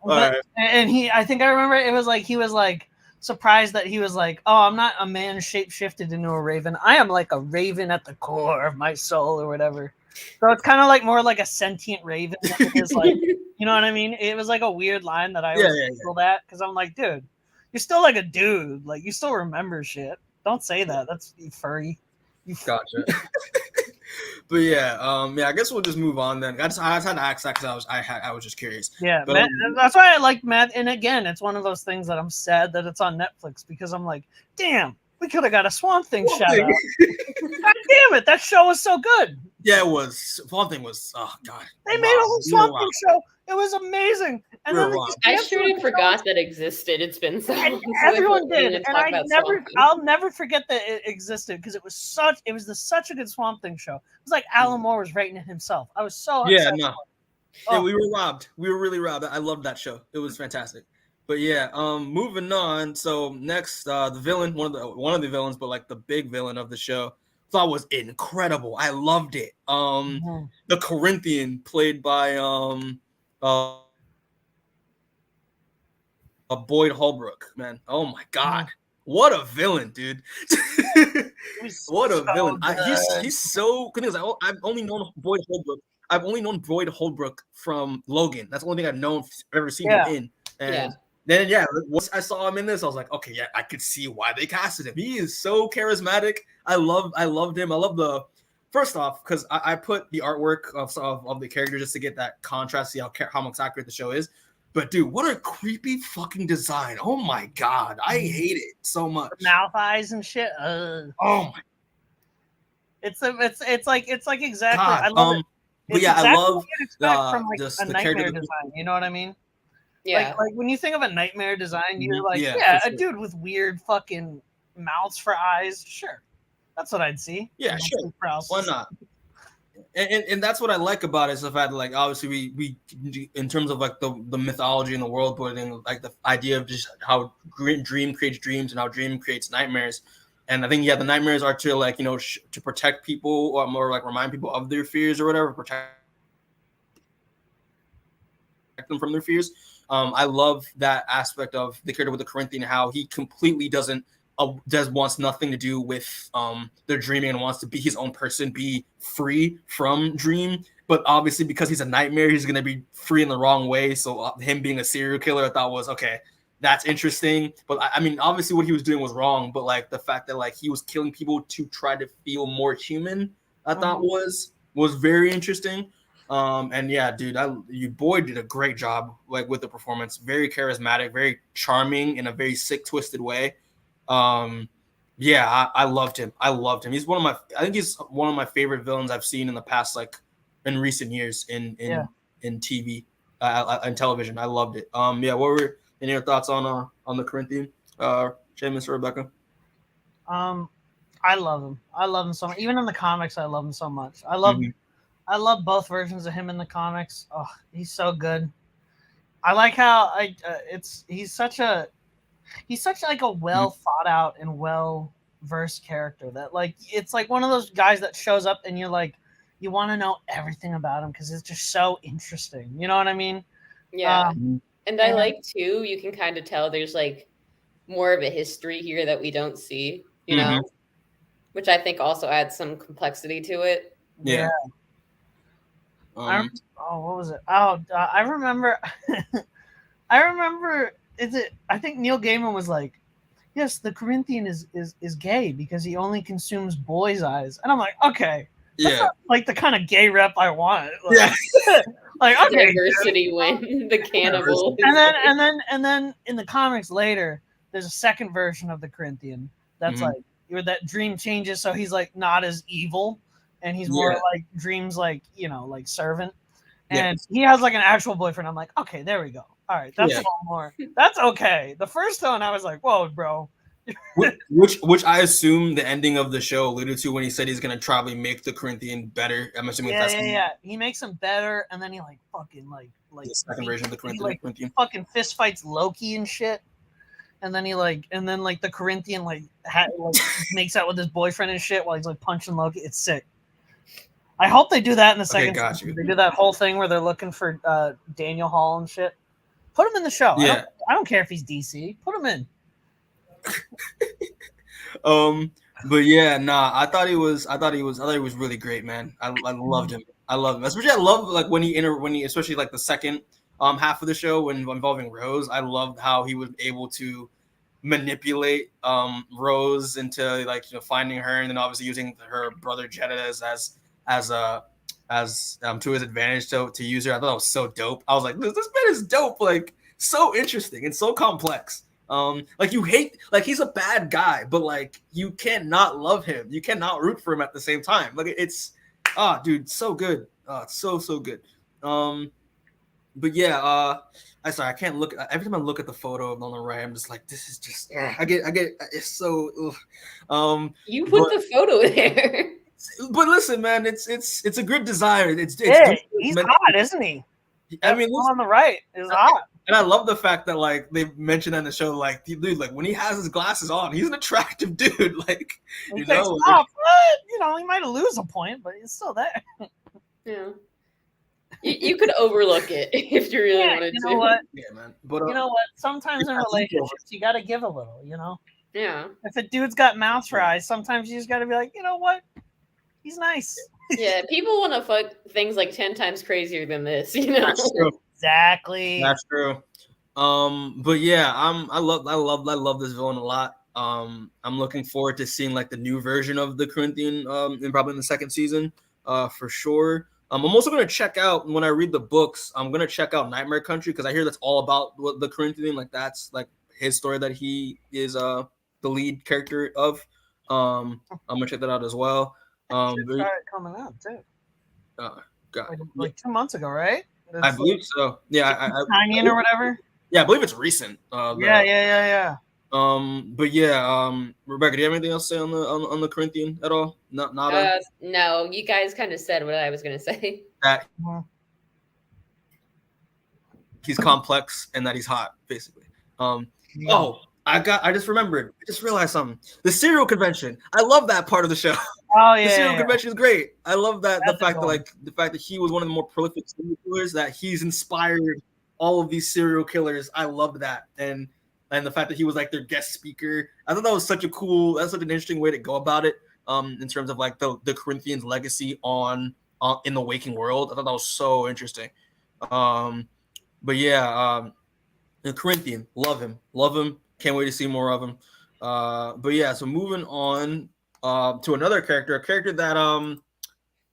Speaker 3: And I think I remember it was like he was like surprised that he was like, "Oh, I'm not a man shape-shifted into a raven. I am like a raven at the core of my soul," or whatever. So it's kind of like more like a sentient raven than it is like, you know what I mean? It was like a weird line that I was feel that, because I'm like, dude, you're still like a dude. Like, you still remember shit. Don't say that. That's furry.
Speaker 1: Gotcha. But yeah, I guess we'll just move on then. I just had to ask that because I was just curious.
Speaker 3: Yeah,
Speaker 1: but,
Speaker 3: Matt, that's why I like Matt. And again, it's one of those things that I'm sad that it's on Netflix, because I'm like, damn, we could have got a Swamp Thing shout out. God damn it, that show was so good.
Speaker 1: Yeah, it was. Swamp Thing was. Oh god,
Speaker 3: they made a whole Swamp Thing show. It was amazing. And then
Speaker 2: I sure forgot that existed. It's been so long.
Speaker 3: Everyone did, and I'll never forget that it existed, because it was such a good Swamp Thing show. It was like Alan Moore was writing it himself. I was so
Speaker 1: yeah, we were robbed. We were really robbed. I loved that show. It was fantastic. But yeah, moving on. So next, the villain, one of the villains, but like the big villain of the show, thought was incredible. I loved it. The Corinthian, played by Boyd Holbrook, man. Oh my god, what a villain, dude! What a villain! He's so good. I've only known Boyd Holbrook. I've only known Boyd Holbrook from Logan. That's the only thing I've ever seen him in. And then once I saw him in this, I was like, okay, yeah, I could see why they casted him. He is so charismatic. I loved him. I love the first off, because I put the artwork of the character just to get that contrast, see how much accurate the show is. But dude, what a creepy fucking design! Oh my god, I hate it so much.
Speaker 3: Mouth eyes and shit.
Speaker 1: Oh my!
Speaker 3: It's like exactly.
Speaker 1: God,
Speaker 3: I love it.
Speaker 1: But yeah,
Speaker 3: exactly
Speaker 1: I love
Speaker 3: from like a nightmare design. You know what I mean?
Speaker 2: Yeah.
Speaker 3: Like when you think of a nightmare design, you're like, a dude with weird fucking mouths for eyes. Sure, that's what I'd see.
Speaker 1: Yeah, sure. Why not? And that's what I like about it, is the fact that, like, obviously we in terms of like the mythology and the world building, like the idea of just how dream creates dreams and how dream creates nightmares. And I think the nightmares are to, like, to protect people, or more like remind people of their fears or whatever, protect them from their fears. I love that aspect of the character with the Corinthian, how he completely wants nothing to do with their dreaming and wants to be his own person, be free from dream. But obviously, because he's a nightmare, he's going to be free in the wrong way. So him being a serial killer, I thought was, okay, that's interesting. But I mean, obviously what he was doing was wrong. But like the fact that like he was killing people to try to feel more human, I thought was very interesting. And yeah, dude, Boyd did a great job, like, with the performance. Very charismatic, very charming in a very sick, twisted way. I loved him. He's I think he's one of my favorite villains I've seen in the past, like, in recent years in TV, and television. I loved it. What were any of your thoughts on the Corinthian, Seamus or Rebecca?
Speaker 3: I love him. I love him so much. Even in the comics, I love him so much. I love both versions of him in the comics. Oh, he's so good. I like how he's such like a well thought out and well versed character that, like, it's like one of those guys that shows up and you're like, you want to know everything about him because it's just so interesting. You know what I mean?
Speaker 2: Yeah. And I like too, you can kind of tell there's like more of a history here that we don't see, you know, which I think also adds some complexity to it.
Speaker 1: Yeah.
Speaker 3: What was it? I remember. I think Neil Gaiman was like, yes, the Corinthian is gay because he only consumes boys' eyes. And I'm like, okay,
Speaker 1: Yeah.
Speaker 3: not, like the kind of gay rep I want. Like,
Speaker 1: Yeah.
Speaker 3: like okay,
Speaker 2: Diversity win. The cannibal.
Speaker 3: and then in the comics later, there's a second version of the Corinthian that's
Speaker 1: Mhm.
Speaker 3: like where that Dream changes, so he's like not as evil, and he's more
Speaker 1: Yeah.
Speaker 3: like Dream's like like servant,
Speaker 1: Yeah.
Speaker 3: and he has like an actual boyfriend. I'm like, okay, there we go. All right, that's
Speaker 1: Yeah.
Speaker 3: a little more. That's okay. The first one, I was like, whoa, bro.
Speaker 1: Which I assume the ending of the show alluded to when he said he's gonna probably make the Corinthian better. I'm assuming
Speaker 3: Yeah. He makes him better, and then he like fucking like
Speaker 1: the second version of the Corinthian.
Speaker 3: he fucking fist fights Loki and shit. And then the Corinthian makes out with his boyfriend and shit while he's like punching Loki. It's sick. I hope they do that in the second season. They do that whole thing where they're looking for Daniel Hall and shit. Put him in the show.
Speaker 1: Yeah.
Speaker 3: I don't care if he's DC. Put him in.
Speaker 1: But yeah, nah, I thought he was really great, man. I loved him. Especially I love like when he especially like the second half of the show when involving Rose. I loved how he was able to manipulate Rose into like finding her, and then obviously using her brother Jenna as to his advantage to use her. I thought that was so dope. I was like, this man is dope, like so interesting and so complex. Like you hate, like he's a bad guy, but like you can't not love him. You cannot root for him at the same time. Like it's, dude, so good. It's so good. But yeah, I can't look. Every time I look at the photo on the right, I'm just like, this is just. I get. It's so.
Speaker 2: You put the photo there.
Speaker 1: But listen, man, it's a good design. It's
Speaker 3: he's hot, isn't he?
Speaker 1: I mean,
Speaker 3: on the right is hot.
Speaker 1: And I love the fact that like they mentioned that in the show, like dude, like when he has his glasses on, he's an attractive dude. Like
Speaker 3: he he might lose a point, but he's still there.
Speaker 2: Yeah. You could overlook it if you really wanted to.
Speaker 3: You know what?
Speaker 1: Yeah, man. But
Speaker 3: you know what? Sometimes in relationships, you got to give a little.
Speaker 2: Yeah.
Speaker 3: If a dude's got mouth for eyes, sometimes you just got to be like, you know what? He's nice.
Speaker 2: Yeah, people want to fuck things like 10 times crazier than this. That's
Speaker 1: true.
Speaker 3: Exactly.
Speaker 1: That's true. But yeah, I love this villain a lot. I'm looking forward to seeing like the new version of the Corinthian and probably in the second season for sure. I'm also going to check out, when I read the books, I'm going to check out Nightmare Country because I hear that's all about what the Corinthian, like that's like his story that he is the lead character of. I'm going to check that out as well.
Speaker 3: Started coming out too. Like 2 months ago, right?
Speaker 1: I believe so. Yeah,
Speaker 3: Tinian or whatever.
Speaker 1: Yeah, I believe it's recent.
Speaker 3: Yeah.
Speaker 1: But yeah, Rebecca, do you have anything else to say on the Corinthian at all?
Speaker 2: No, you guys kind of said what I was gonna say.
Speaker 1: That he's complex and that he's hot, basically. Oh, I just remembered. I just realized something. The serial convention. I love that part of the show.
Speaker 3: Oh yeah.
Speaker 1: The serial convention is great. I love that. The fact that he was one of the more prolific serial killers, that he's inspired all of these serial killers. I love that. And the fact that he was like their guest speaker. I thought that's such an interesting way to go about it. In terms of like the Corinthians' legacy in the waking world. I thought that was so interesting. But yeah, the Corinthian, love him. Can't wait to see more of him. But yeah, so moving on to another character, a character that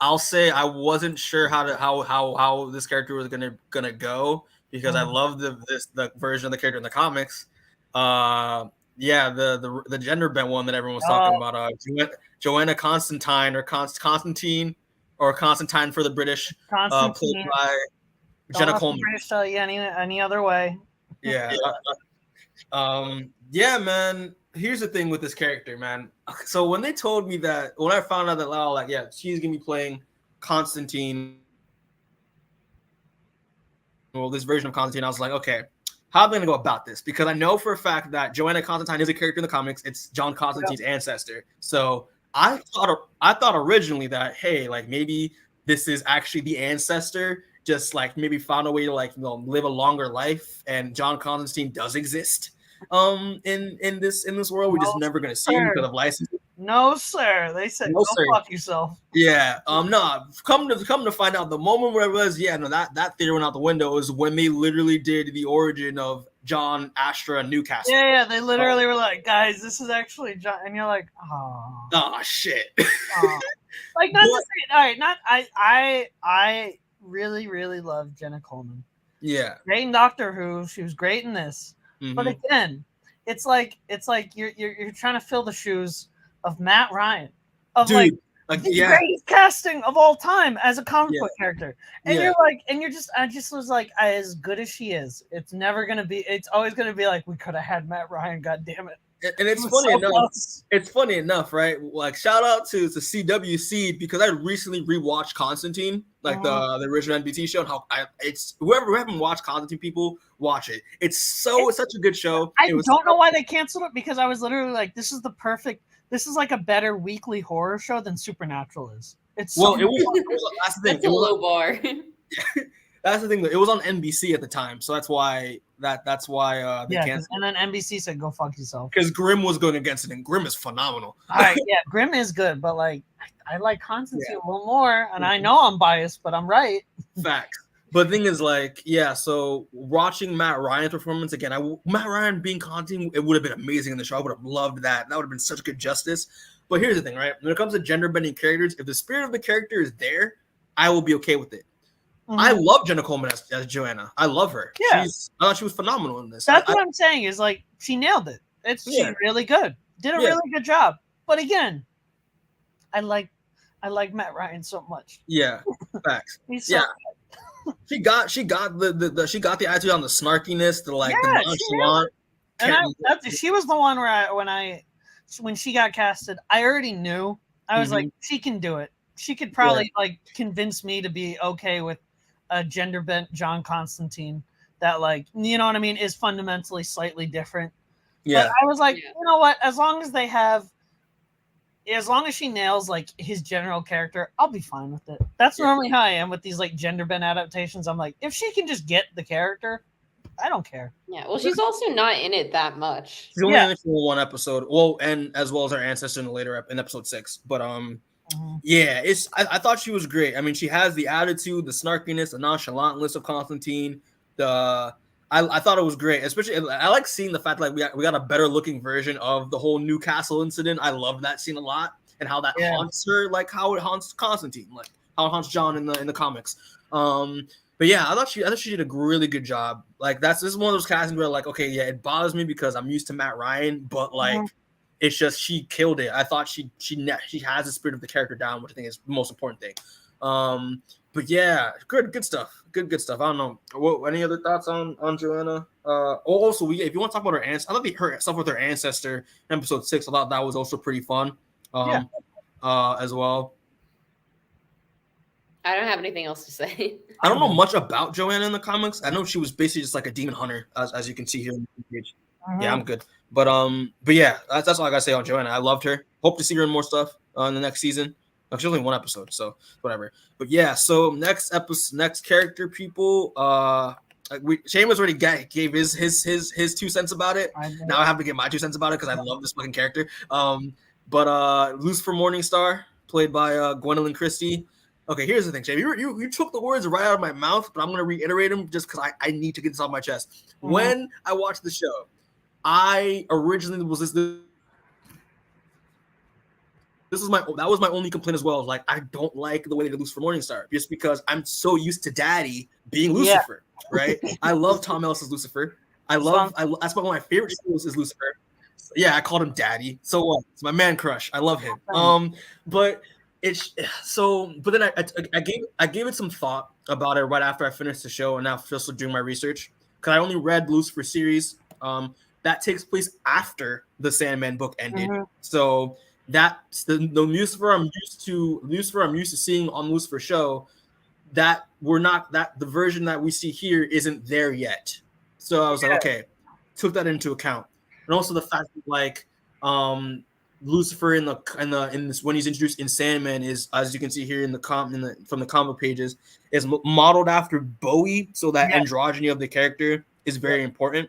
Speaker 1: I'll say I wasn't sure how this character was gonna go because I love the version of the character in the comics. The gender bent one that everyone was talking about. Johanna Constantine or Constantine or Constantine for the British, played by Jenna Coleman.
Speaker 3: British tell you any other way.
Speaker 1: Yeah. Yeah, man. Here's the thing with this character, man. So when they told me that, when I found out that, she's gonna be playing Constantine, well, this version of Constantine, I was like, okay, how am I gonna go about this? Because I know for a fact that Johanna Constantine is a character in the comics. It's John Constantine's ancestor. So I thought originally that, hey, like maybe this is actually the ancestor, just like maybe found a way to live a longer life, and John Constantine does exist in this world. We're just never gonna see him because of licensing.
Speaker 3: No, sir. They said go fuck yourself.
Speaker 1: Yeah. No. Come to find out, the moment where it was, that theory went out the window is when they literally did the origin of John Astra Newcastle.
Speaker 3: Yeah. They literally were like, guys, this is actually John, and you're like, oh
Speaker 1: shit.
Speaker 3: Like, not to say, all right, not I really, really love Jenna Coleman.
Speaker 1: Yeah.
Speaker 3: Great in Doctor Who. She was great in this. But again, it's like you're trying to fill the shoes of Matt Ryan, of
Speaker 1: Dude,
Speaker 3: the greatest casting of all time as a comic book character. And
Speaker 1: Yeah.
Speaker 3: I just was like, as good as she is, it's always gonna be like, we could have had Matt Ryan, god damn it.
Speaker 1: And it's funny enough. It's funny enough, right? Like, shout out to CWC, because I recently rewatched Constantine, like the original NBT show. And how it's whoever haven't watched Constantine, people watch it. It's such a good show.
Speaker 3: I don't know why they canceled it, because I was literally like, this is like a better weekly horror show than Supernatural is. It's
Speaker 1: well, it was that's the thing.
Speaker 2: That's a low bar.
Speaker 1: That's the thing. It was on NBC at the time, so that's why they canceled.
Speaker 3: And then NBC said, "Go fuck yourself,"
Speaker 1: because Grimm was going against it, and Grimm is phenomenal.
Speaker 3: All right, yeah, Grimm is good, but like I like Constantine a little more, and I know I'm biased, but I'm right.
Speaker 1: Facts. But the thing is, like, yeah. So watching Matt Ryan's performance again, Matt Ryan being Constantine, it would have been amazing in the show. I would have loved that. That would have been such good justice. But here's the thing, right? When it comes to gender bending characters, if the spirit of the character is there, I will be okay with it. I love Jenna Coleman as Johanna. I love her.
Speaker 3: Yeah.
Speaker 1: I thought she was phenomenal in this.
Speaker 3: That's what I'm saying, is like, she nailed it. She's really good. Did a really good job. But again, I like Matt Ryan so much.
Speaker 1: Yeah, facts.
Speaker 3: He's so
Speaker 1: good. She got the attitude on the snarkiness, the nonchalant.
Speaker 3: And she was the one where when she got casted, I already knew. I was like, she can do it. She could probably like convince me to be okay with a gender bent John Constantine that, like, you know what I mean, is fundamentally slightly different. Yeah. But I was like, you know what? As long as she nails like his general character, I'll be fine with it. That's normally how I am with these like gender bent adaptations. I'm like, if she can just get the character, I don't care.
Speaker 2: Yeah, well, she's also not in it that much.
Speaker 1: She's only in it for one episode. Well, and as well as her ancestor in episode 6. But yeah, I thought she was great. I mean, she has the attitude, the snarkiness, the nonchalantness of Constantine. I thought it was great. Especially, I like seeing the fact like we got a better looking version of the whole Newcastle incident. I love that scene a lot, and how that haunts her, like how it haunts Constantine, like how it haunts John in the comics. But yeah, I thought she did a really good job. Like this is one of those castings where like, okay, yeah, it bothers me because I'm used to Matt Ryan, but like. It's just she killed it. I thought she has the spirit of the character down, which I think is the most important thing. But yeah, good stuff. Good stuff. I don't know. Any other thoughts on Johanna? Also, if you want to talk about her ancestor, I thought her stuff with her ancestor in episode 6. I thought that was also pretty fun. As well.
Speaker 2: I don't have anything else to say.
Speaker 1: I don't know much about Johanna in the comics. I know she was basically just like a demon hunter, as you can see here in the page. Yeah, I'm good. But yeah, that's all I gotta say on Johanna. I loved her. Hope to see her in more stuff in the next season. Actually, only one episode, so whatever. But yeah, so next character, people. Seamus already gave his 2 cents about it. Now I have to get my 2 cents about it because I love this fucking character. But Lucifer Morningstar, played by Gwendoline Christie. Okay, here's the thing, Shane. You took the words right out of my mouth, but I'm gonna reiterate them just because I need to get this off my chest. When I watched the show, I originally was that was my only complaint as well. Like, I don't like the way they did Lucifer Morningstar, just because I'm so used to Daddy being Lucifer, right? I love Tom Ellis as Lucifer. That's one of my favorite shows is Lucifer. Yeah, I called him Daddy. So what? It's my man crush. I love him. But then I gave it some thought about it right after I finished the show, and now just doing my research, because I only read Lucifer series. That takes place after the Sandman book ended. So that's the Lucifer I'm used to seeing on Lucifer show, that the version that we see here isn't there yet. So I was like, okay, took that into account. And also the fact that like Lucifer in this, when he's introduced in Sandman, is, as you can see here from the comic pages, is modeled after Bowie, so that androgyny of the character is very important.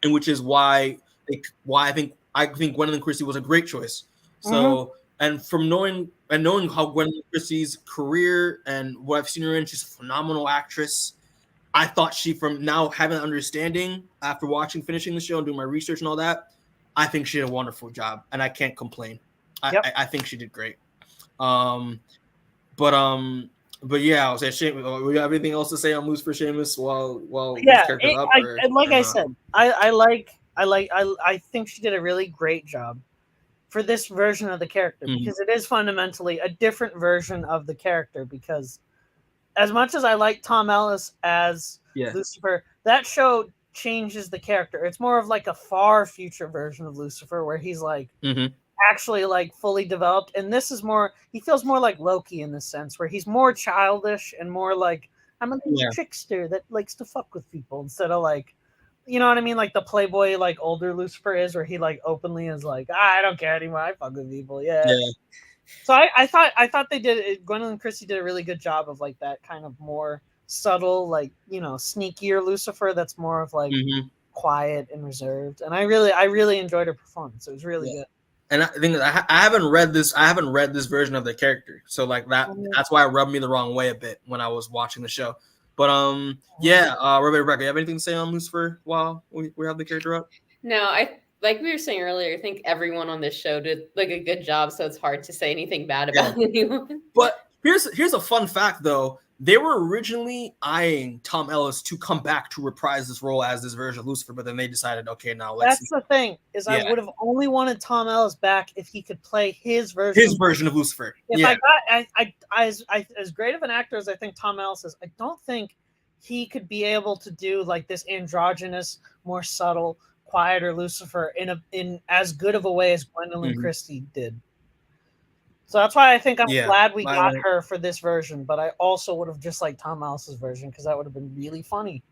Speaker 1: And which is why I think Gwendoline Christie was a great choice. So and from knowing how Gwendoline Christie's career and what I've seen her in, she's a phenomenal actress. I thought from now having an understanding after finishing the show and doing my research and all that, I think she did a wonderful job, and I can't complain. I think she did great. But yeah, I was saying, Seamus, we have anything else to say on Lucifer Seamus while this
Speaker 3: Yeah,
Speaker 1: character's up?
Speaker 3: I said, I think she did a really great job for this version of the character because it is fundamentally a different version of the character. Because as much as I like Tom Ellis as Lucifer, that show changes the character. It's more of like a far future version of Lucifer where he's like actually like fully developed, and this is more, he feels more like Loki in this sense where he's more childish and more like, I'm a little trickster that likes to fuck with people instead of like, you know what I mean, like the playboy like older Lucifer is, where he like openly is like, I don't care anymore, I fuck with people. So I thought they did it. Gwendoline Christie did a really good job of like that kind of more subtle, like, you know, sneakier Lucifer that's more of like quiet and reserved, and I really enjoyed her performance. It was really good.
Speaker 1: And I think I haven't read this version of the character, so like that's why it rubbed me the wrong way a bit when I was watching the show. But Rebecca, you have anything to say on Lucifer while we have the character up?
Speaker 2: No, like we were saying earlier, I think everyone on this show did like a good job, so it's hard to say anything bad about anyone.
Speaker 1: But here's a fun fact though. They were originally eyeing Tom Ellis to come back to reprise this role as this version of Lucifer, but then they decided, okay, now let's.
Speaker 3: That's the thing, is I would have only wanted Tom Ellis back if he could play his version of
Speaker 1: Lucifer.
Speaker 3: If as great of an actor as I think Tom Ellis is, I don't think he could be able to do like this androgynous, more subtle, quieter Lucifer in as good of a way as Gwendoline Christie did. So that's why I think I'm glad we got her for this version, but I also would have just liked Tom Ellis's version because that would have been really funny.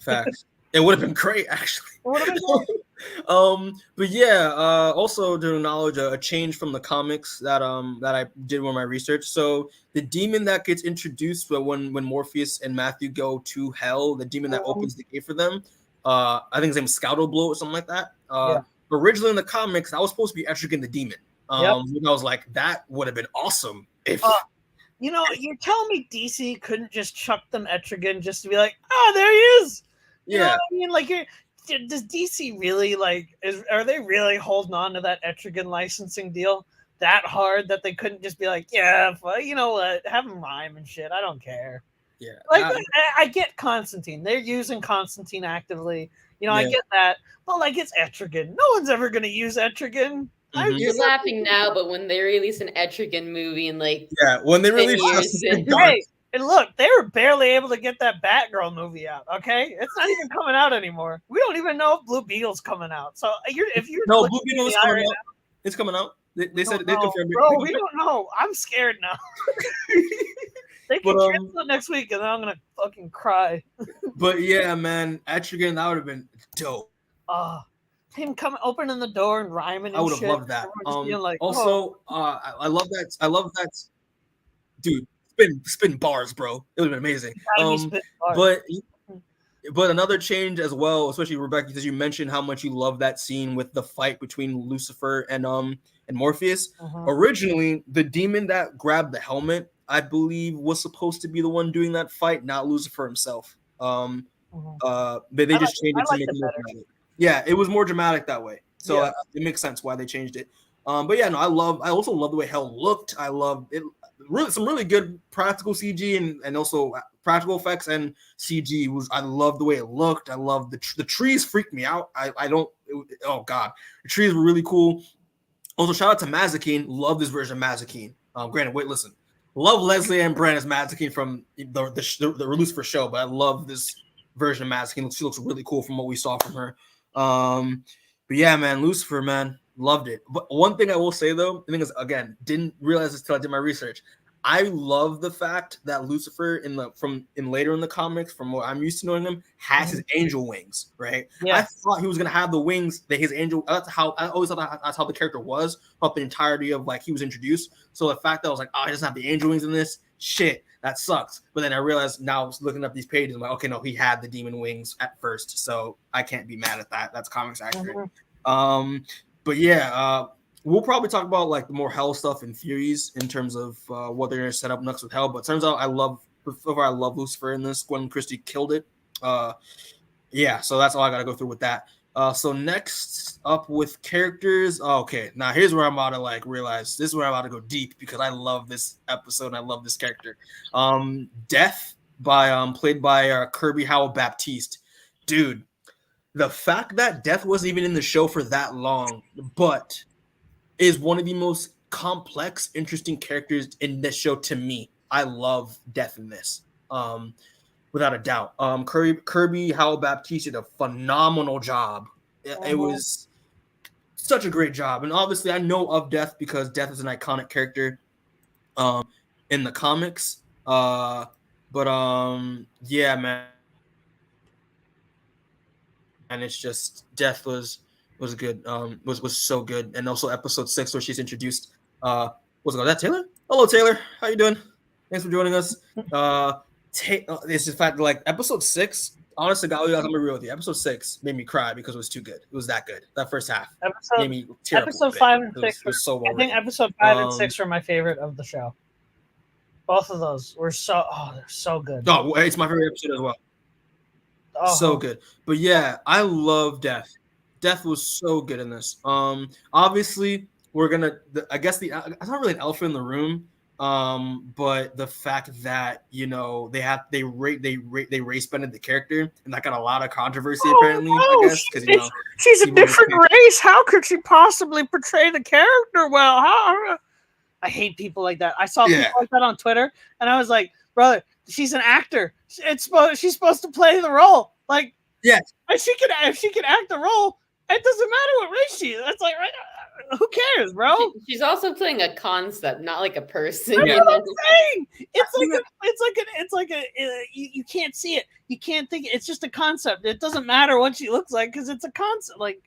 Speaker 1: Facts. It would have been great, actually.
Speaker 3: It would have been great.
Speaker 1: But yeah, also to acknowledge a change from the comics that I did with my research. So the demon that gets introduced when Morpheus and Matthew go to hell, the demon that opens the gate for them, I think his name is Scoutoblow or something like that. Originally in the comics, that was supposed to be Etrigan the demon. I was like, that would have been awesome if.
Speaker 3: You know, you're telling me DC couldn't just chuck them Etrigan just to be like, oh, there he is. You know what I mean? Like, does DC really are they really holding on to that Etrigan licensing deal that hard that they couldn't just be like, you know what, have him rhyme and shit. I don't care.
Speaker 1: Yeah,
Speaker 3: like I get Constantine. They're using Constantine actively. You know, I get that, but like it's Etrigan. No one's ever gonna use Etrigan.
Speaker 2: You're laughing now, but when they release an Etrigan movie in like
Speaker 1: when they release
Speaker 3: and look, they were barely able to get that Batgirl movie out. Okay, it's not even coming out anymore. We don't even know if Blue Beetle's coming out. So if you're
Speaker 1: Blue Beetle is coming out. It's coming out. They said they confirmed it.
Speaker 3: Bro, we don't know. I'm scared now. They can cancel it next week, and then I'm gonna fucking cry.
Speaker 1: But yeah, man, Etrigan, that would have been dope.
Speaker 3: Him opening the door and rhyming and
Speaker 1: I would have
Speaker 3: shit.
Speaker 1: loved that.
Speaker 3: Like,
Speaker 1: I love that. Dude, spin bars, bro. It would have been amazing. But another change as well, especially Rebecca, because you mentioned how much you love that scene with the fight between Lucifer and Morpheus. Originally, the demon that grabbed the helmet, I believe, was supposed to be the one doing that fight, not Lucifer himself. But they just changed it to make it more dramatic. Yeah, it was more dramatic that way. So it makes sense why they changed it. But yeah, no, I also love the way hell looked. I love it. Really, some really good practical CG and also practical effects and CG I love the way it looked. I love the trees freaked me out. Oh god, the trees were really cool. Also, shout out to Mazikeen. Love this version of Mazikeen. Granted, wait, listen, love Leslie Ann Brand as Mazikeen from the Lucifer show, but I love this version of Mazikeen. She looks really cool from what we saw from her. But yeah, man, Lucifer, man, loved it. But one thing I will say though, the thing is, again, didn't realize this till I did my research. I love the fact that Lucifer later in the comics, from what I'm used to knowing him, has his angel wings, right? Yeah. I thought he was gonna have the wings that his angel. That's how I always thought that's how the character was throughout the entirety of like he was introduced. So the fact that I was like, he doesn't have the angel wings in this, shit, that sucks. But then I realized now looking up these pages, I'm like, okay, no, he had the demon wings at first, so I can't be mad at that. That's comics accurate. But yeah, we'll probably talk about like the more hell stuff and theories in terms of what they're gonna set up next with hell. But it turns out I love Lucifer in this. Gwendoline Christie killed it. Yeah, so that's all I gotta go through with that. So next up with characters. Okay, now here's where I'm about to like realize this is where I'm about to go deep because I love this episode and I love this character. Death by played by Kirby Howell-Baptiste. Dude, the fact that Death wasn't even in the show for that long, but is one of the most complex, interesting characters in this show to me. I love Death in this. Without a doubt. Kirby Howell-Baptiste did a phenomenal job. It was such a great job. And obviously I know of Death because Death is an iconic character in the comics. Yeah, man. And it's just Death was good. Was so good. And also episode 6 where she's introduced what's it called? That Taylor? Hello Taylor. How you doing? Thanks for joining us. It's just fact like episode 6. Honestly, God, I'm gonna be real with you. Episode 6 made me cry because it was too good. It was that good. That first half made me terrible.
Speaker 3: Episode 5 and 6
Speaker 1: was so well
Speaker 3: I think episode 5 and 6 were my favorite of the show. Both of those were they're so good.
Speaker 1: Oh, it's my favorite episode as well. So good. But yeah, I love Death. Death was so good in this. Obviously, we're gonna. I guess it's not really an elephant in the room. But the fact that they race bended the character and that got a lot of controversy apparently. I guess because
Speaker 3: she's a different race. How could she possibly portray the character well? I hate people like that. I saw people like that on Twitter, and I was like, brother, she's an actor. She's supposed to play the role. Like,
Speaker 1: yeah,
Speaker 3: if she can act the role, it doesn't matter what race she is. That's like, right? Who cares, bro?
Speaker 2: She's also playing a concept, not like a person.
Speaker 3: That's what I'm saying. It's like you can't see it. You can't think it. It's just a concept. It doesn't matter what she looks like because it's a concept. Like,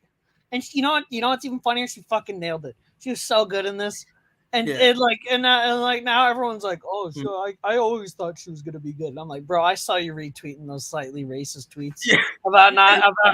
Speaker 3: and you know what's even funnier? She fucking nailed it. She was so good in this. And now everyone's like, oh, so I always thought she was gonna be good. And I'm like, bro, I saw you retweeting those slightly racist tweets about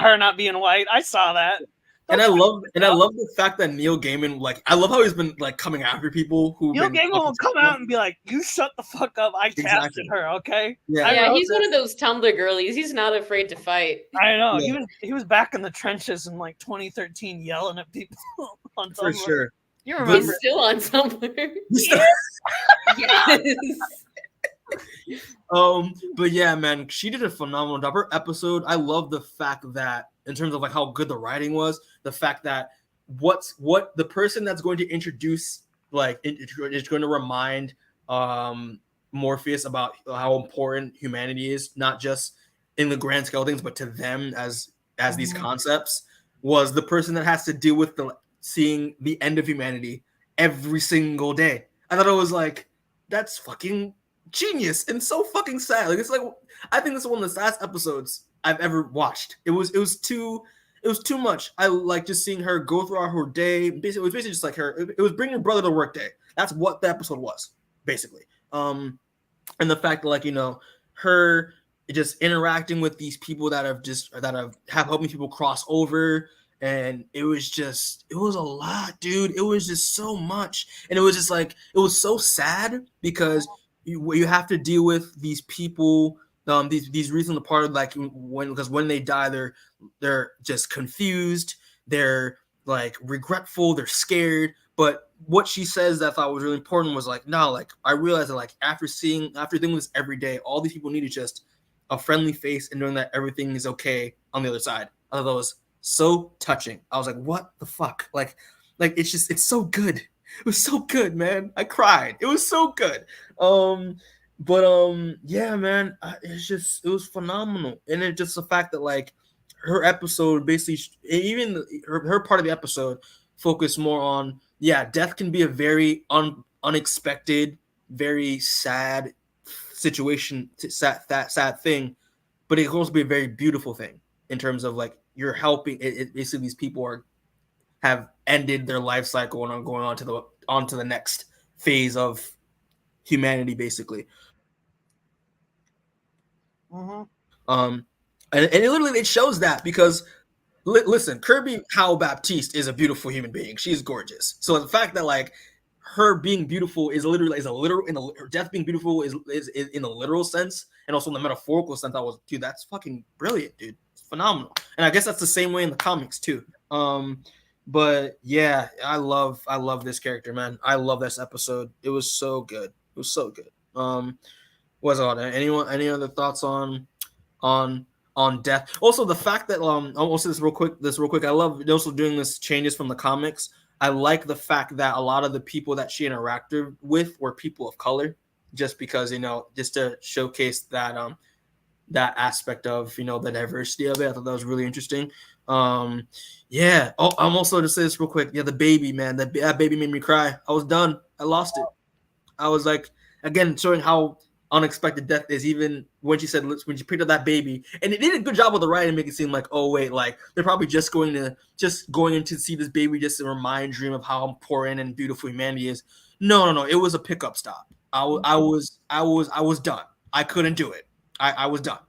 Speaker 3: her not being white. I saw that.
Speaker 1: And I love the fact that Neil Gaiman, like, I love how he's been like coming after people who
Speaker 3: Neil Gaiman will come out and be like, "You shut the fuck up! I casted her, okay?"
Speaker 2: Yeah, he's one of those Tumblr girlies. He's not afraid to fight.
Speaker 3: I know. Yeah. He was back in the trenches in like 2013, yelling at people on Tumblr.
Speaker 1: For sure.
Speaker 3: You remember?
Speaker 2: He's still on Tumblr.
Speaker 3: Yes.
Speaker 1: But yeah, man, she did a phenomenal job. Her episode, I love the fact that in terms of like how good the writing was, the fact that what the person that's going to introduce, like, is going to remind Morpheus about how important humanity is, not just in the grand scale of things, but to them as these concepts, was the person that has to deal with seeing the end of humanity every single day. I thought it was like, that's fucking genius and so fucking sad. Like, it's like, I think this is one of the saddest episodes I've ever watched. It was too much. I like just seeing her go throughout her day. Basically, it was basically just like it was bringing her brother to work day. That's what the episode was, basically. And the fact that, like, her just interacting with these people that have helping people cross over. And it was a lot, dude. It was just so much. And it was just like, it was so sad because you have to deal with these people, these reasons apart, like when they die, they're just confused, they're like regretful, they're scared. But what she says that I thought was really important was like, no, like, I realized that, like, after doing this every day, all these people need just a friendly face and knowing that everything is okay on the other side. I thought that was so touching. I was like, what the fuck? Like it's so good. It was so good, man. I cried. It was so good. Yeah, man, it was phenomenal. And it just the fact that, like, her episode basically, even her part of the episode focused more on, death can be a very unexpected, very sad situation, sad thing, but it can also be a very beautiful thing in terms of, like, you're helping. Basically, these people have ended their life cycle and are going on to the next phase of humanity, basically. And it shows that because listen, Kirby Howell-Baptiste is a beautiful human being. She's gorgeous. So the fact that, like, her being beautiful her death being beautiful is in a literal sense, and also in the metaphorical sense. Dude, that's fucking brilliant, dude. It's phenomenal. And I guess that's the same way in the comics too. But yeah, I love this character, man. I love this episode. It was so good. It was so good. What's all that? Any other thoughts on Death? Also, the fact that also this real quick. I love also doing this changes from the comics. I like the fact that a lot of the people that she interacted with were people of color, just because just to showcase that that aspect of the diversity of it. I thought that was really interesting. Yeah. Oh, I'm also to say this real quick. Yeah, the baby, man. That baby made me cry. I was done. I lost it. I was like, again, showing how unexpected death is, even when she picked up that baby, and it did a good job with the writing to make it seem like, oh wait, like they're probably just going in to see this baby just to remind Dream of how important and beautiful humanity is. No. It was a pickup stop. I was done. I couldn't do it. I was done.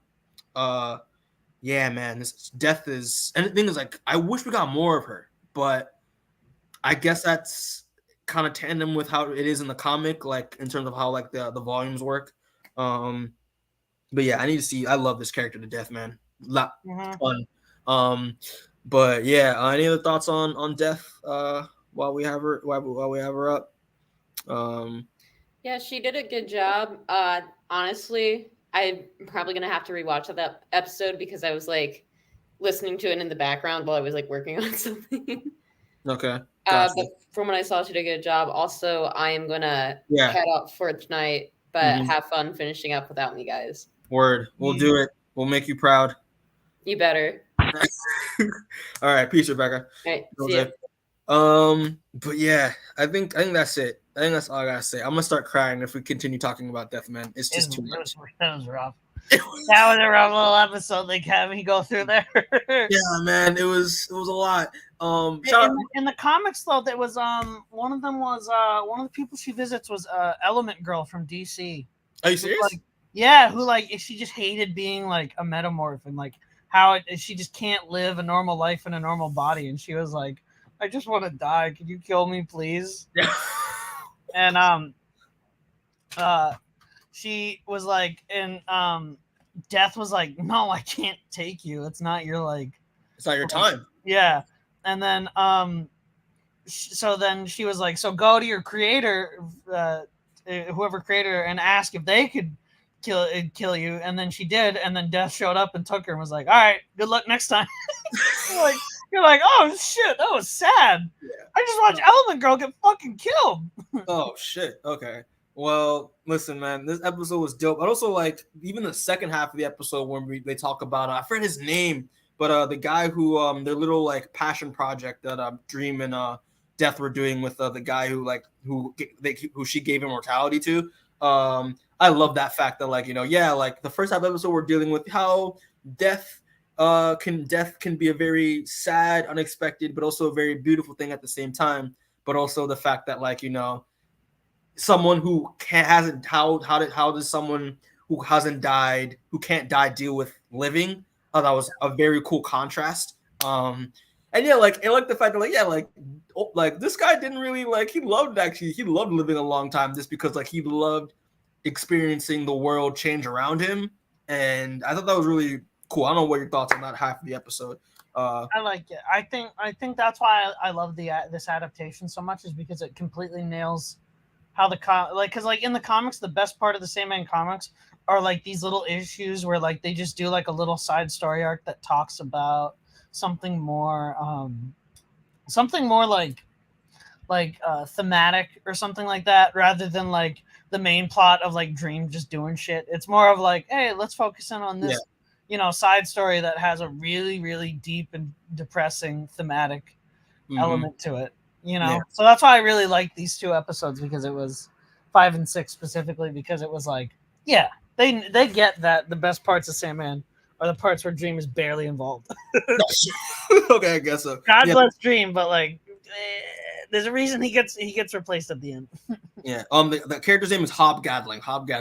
Speaker 1: Yeah, man, this death is, and the thing is, like, I wish we got more of her, but I guess that's kind of tandem with how it is in the comic, like in terms of how like the volumes work. But yeah, I love this character to death, man. Fun. But yeah, any other thoughts on death while we have her up?
Speaker 2: Yeah, she did a good job. Honestly, I'm probably gonna have to rewatch that episode because I was like listening to it in the background while I was like working on something.
Speaker 1: Okay. Gotcha.
Speaker 2: But from what I saw, she did a good job. Also, I am gonna head out for tonight, but have fun finishing up without me, guys.
Speaker 1: Word. We'll do it. We'll make you proud.
Speaker 2: You better.
Speaker 1: All right. Peace, Rebecca.
Speaker 2: All right. See ya.
Speaker 1: But yeah, I think that's it. I think that's all I gotta say. I'm gonna start crying if we continue talking about Death, man. It's just too much.
Speaker 3: That was rough. That was a rough little episode they had me go through there.
Speaker 1: Yeah, man, it was a lot.
Speaker 3: In the comics though, there was one of them was one of the people she visits was Element Girl from DC.
Speaker 1: Are you serious?
Speaker 3: Who she just hated being like a metamorph and like how she just can't live a normal life in a normal body, and she was like, I just want to die. Could you kill me, please?
Speaker 1: Yeah.
Speaker 3: And she was like, and Death was like, no, I can't take you. It's not your
Speaker 1: it's not your time.
Speaker 3: Yeah. And then so then she was like, so go to your creator, whoever created her, and ask if they could kill you. And then she did, and then Death showed up and took her and was like, all right, good luck next time. You're like, oh shit, that was sad. Yeah. I just watched Element Girl get fucking killed.
Speaker 1: Oh shit. Okay. Well, listen, man, this episode was dope. But also, like, even the second half of the episode when they talk about, I forget his name, but the guy who their little like passion project that Dream and Death were doing with the guy who she gave immortality to. I love that fact that like the first half episode we're dealing with how death can be a very sad, unexpected, but also a very beautiful thing at the same time. But also the fact that someone who hasn't how does someone who hasn't died, who can't die, deal with living? That was a very cool contrast. And yeah, I like the fact that this guy didn't really he loved living a long time just because he loved experiencing the world change around him. And I thought that was really cool. I don't know what your thoughts on that half of the episode.
Speaker 3: I like it. I think that's why I love this adaptation so much, is because it completely nails how because in the comics, the best part of the Sandman comics are these little issues where they just do a little side story arc that talks about something more thematic or something like that, rather than the main plot of Dream just doing shit. It's more of hey, let's focus in on this side story that has a really, really deep and depressing thematic element to it. So that's why I really like these two episodes, because it was 5 and 6 specifically, because it was they get that the best parts of Sandman are the parts where Dream is barely involved.
Speaker 1: Okay, I guess so.
Speaker 3: God bless Dream, but there's a reason he gets replaced at the end.
Speaker 1: Yeah. The character's name is Hobgoblin,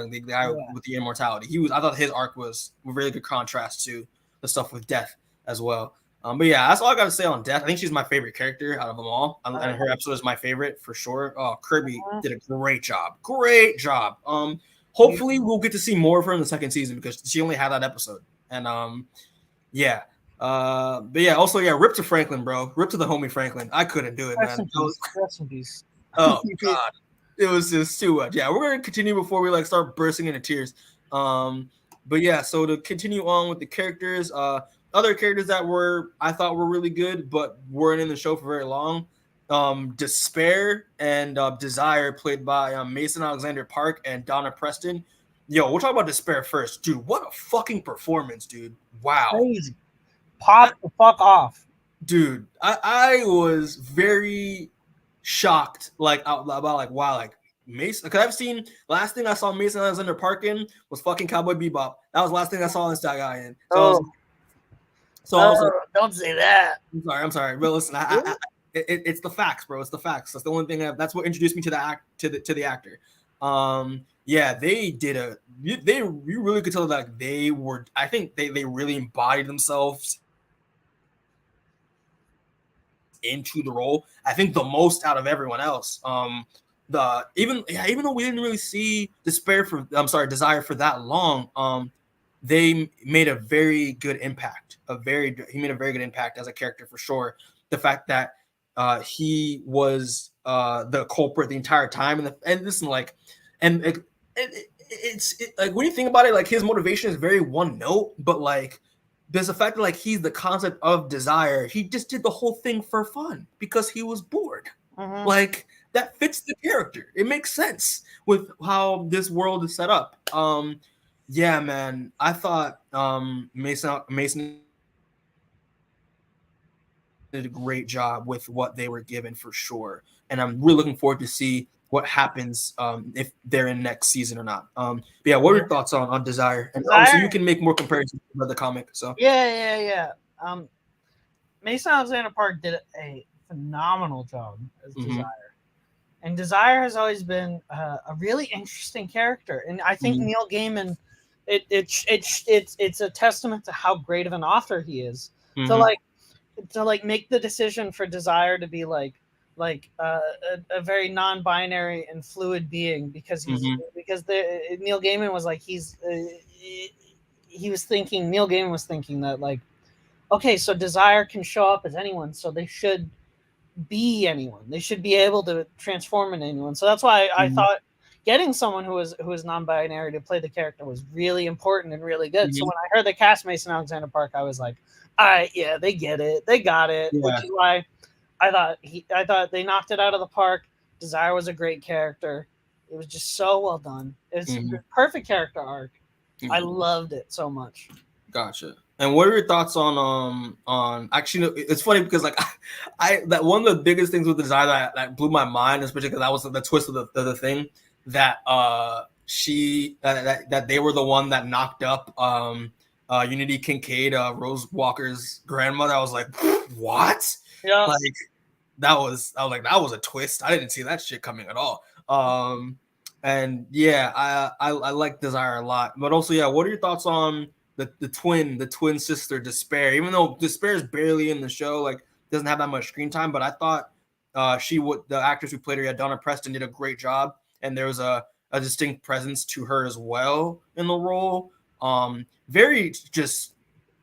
Speaker 1: the guy with the immortality. I thought his arc was a really good contrast to the stuff with Death as well. But yeah, that's all I got to say on Death. I think she's my favorite character out of them all. And her episode is my favorite for sure. Oh, Kirby did a great job. Great job. Hopefully we'll get to see more of her in the second season, because she only had that episode. And yeah. But yeah, also rip to Franklin, bro. Rip to the homie Franklin. I couldn't do it,
Speaker 3: Rest
Speaker 1: man.
Speaker 3: in peace. Rest in peace.
Speaker 1: Oh god, it was just too much. Yeah, we're gonna continue before we like start bursting into tears. But yeah, so to continue on with the characters, other characters that I thought were really good, but weren't in the show for very long. Despair and Desire, played by Mason Alexander Park and Donna Preston. Yo, we'll talk about Despair first, dude. What a fucking performance, dude! Wow,
Speaker 3: crazy. Pop the fuck off,
Speaker 1: dude. I was very shocked, like about like wow, like Mason. Because I've seen last thing I saw Mason Alexander Park in was fucking Cowboy Bebop. That was the last thing I saw this guy in. So I was like,
Speaker 3: don't say that.
Speaker 1: I'm sorry, but listen, it's the facts, bro. It's the facts. That's the only thing. That's what introduced me to the actor. Yeah, they did you really could tell that they were. I think they really embodied themselves into the role. I think the most out of everyone else. Even though we didn't really see Desire for that long, they made a very good impact. He made a very good impact as a character for sure. The fact that he was the culprit the entire time, it's like when you think about it, like his motivation is very one note, but like there's the fact that like he's the concept of desire. He just did the whole thing for fun because he was bored.
Speaker 3: Mm-hmm.
Speaker 1: Like that fits the character. It makes sense with how this world is set up. Yeah, man. I thought Mason did a great job with what they were given for sure, and I'm really looking forward to see what happens if they're in next season or not. But yeah, what are your thoughts on Desire? And obviously you can make more comparisons with the comic. So
Speaker 3: yeah. Mason Alexander Park did a phenomenal job as Desire, and Desire has always been a really interesting character, and I think Neil Gaiman, it's a testament to how great of an author he is to make the decision for Desire to be like a very non-binary and fluid being because Neil Gaiman was like Neil Gaiman was thinking that like, okay, so Desire can show up as anyone, so they should be anyone. They should be able to transform into anyone. So that's why I thought getting someone who was non-binary to play the character was really important and really good. So when I heard the cast Mason Alexander Park, I was like, all right, yeah, they get it. They got it. Yeah. Which is why I thought they knocked it out of the park. Desire was a great character. It was just so well done. It's a perfect character arc. I loved it so much.
Speaker 1: Gotcha. And what are your thoughts on actually? It's funny because like that one of the biggest things with Desire that blew my mind, especially because that was the twist of the thing that that they were the one that knocked up Unity Kincaid, Rose Walker's grandmother. I was like, what?
Speaker 3: Yeah.
Speaker 1: Like that was a twist. I didn't see that shit coming at all. And yeah, I like Desire a lot. But also, yeah, what are your thoughts on the twin sister Despair? Even though Despair is barely in the show, like doesn't have that much screen time, but I thought the actress who played her, Donna Preston, did a great job, and there was a distinct presence to her as well in the role. Very just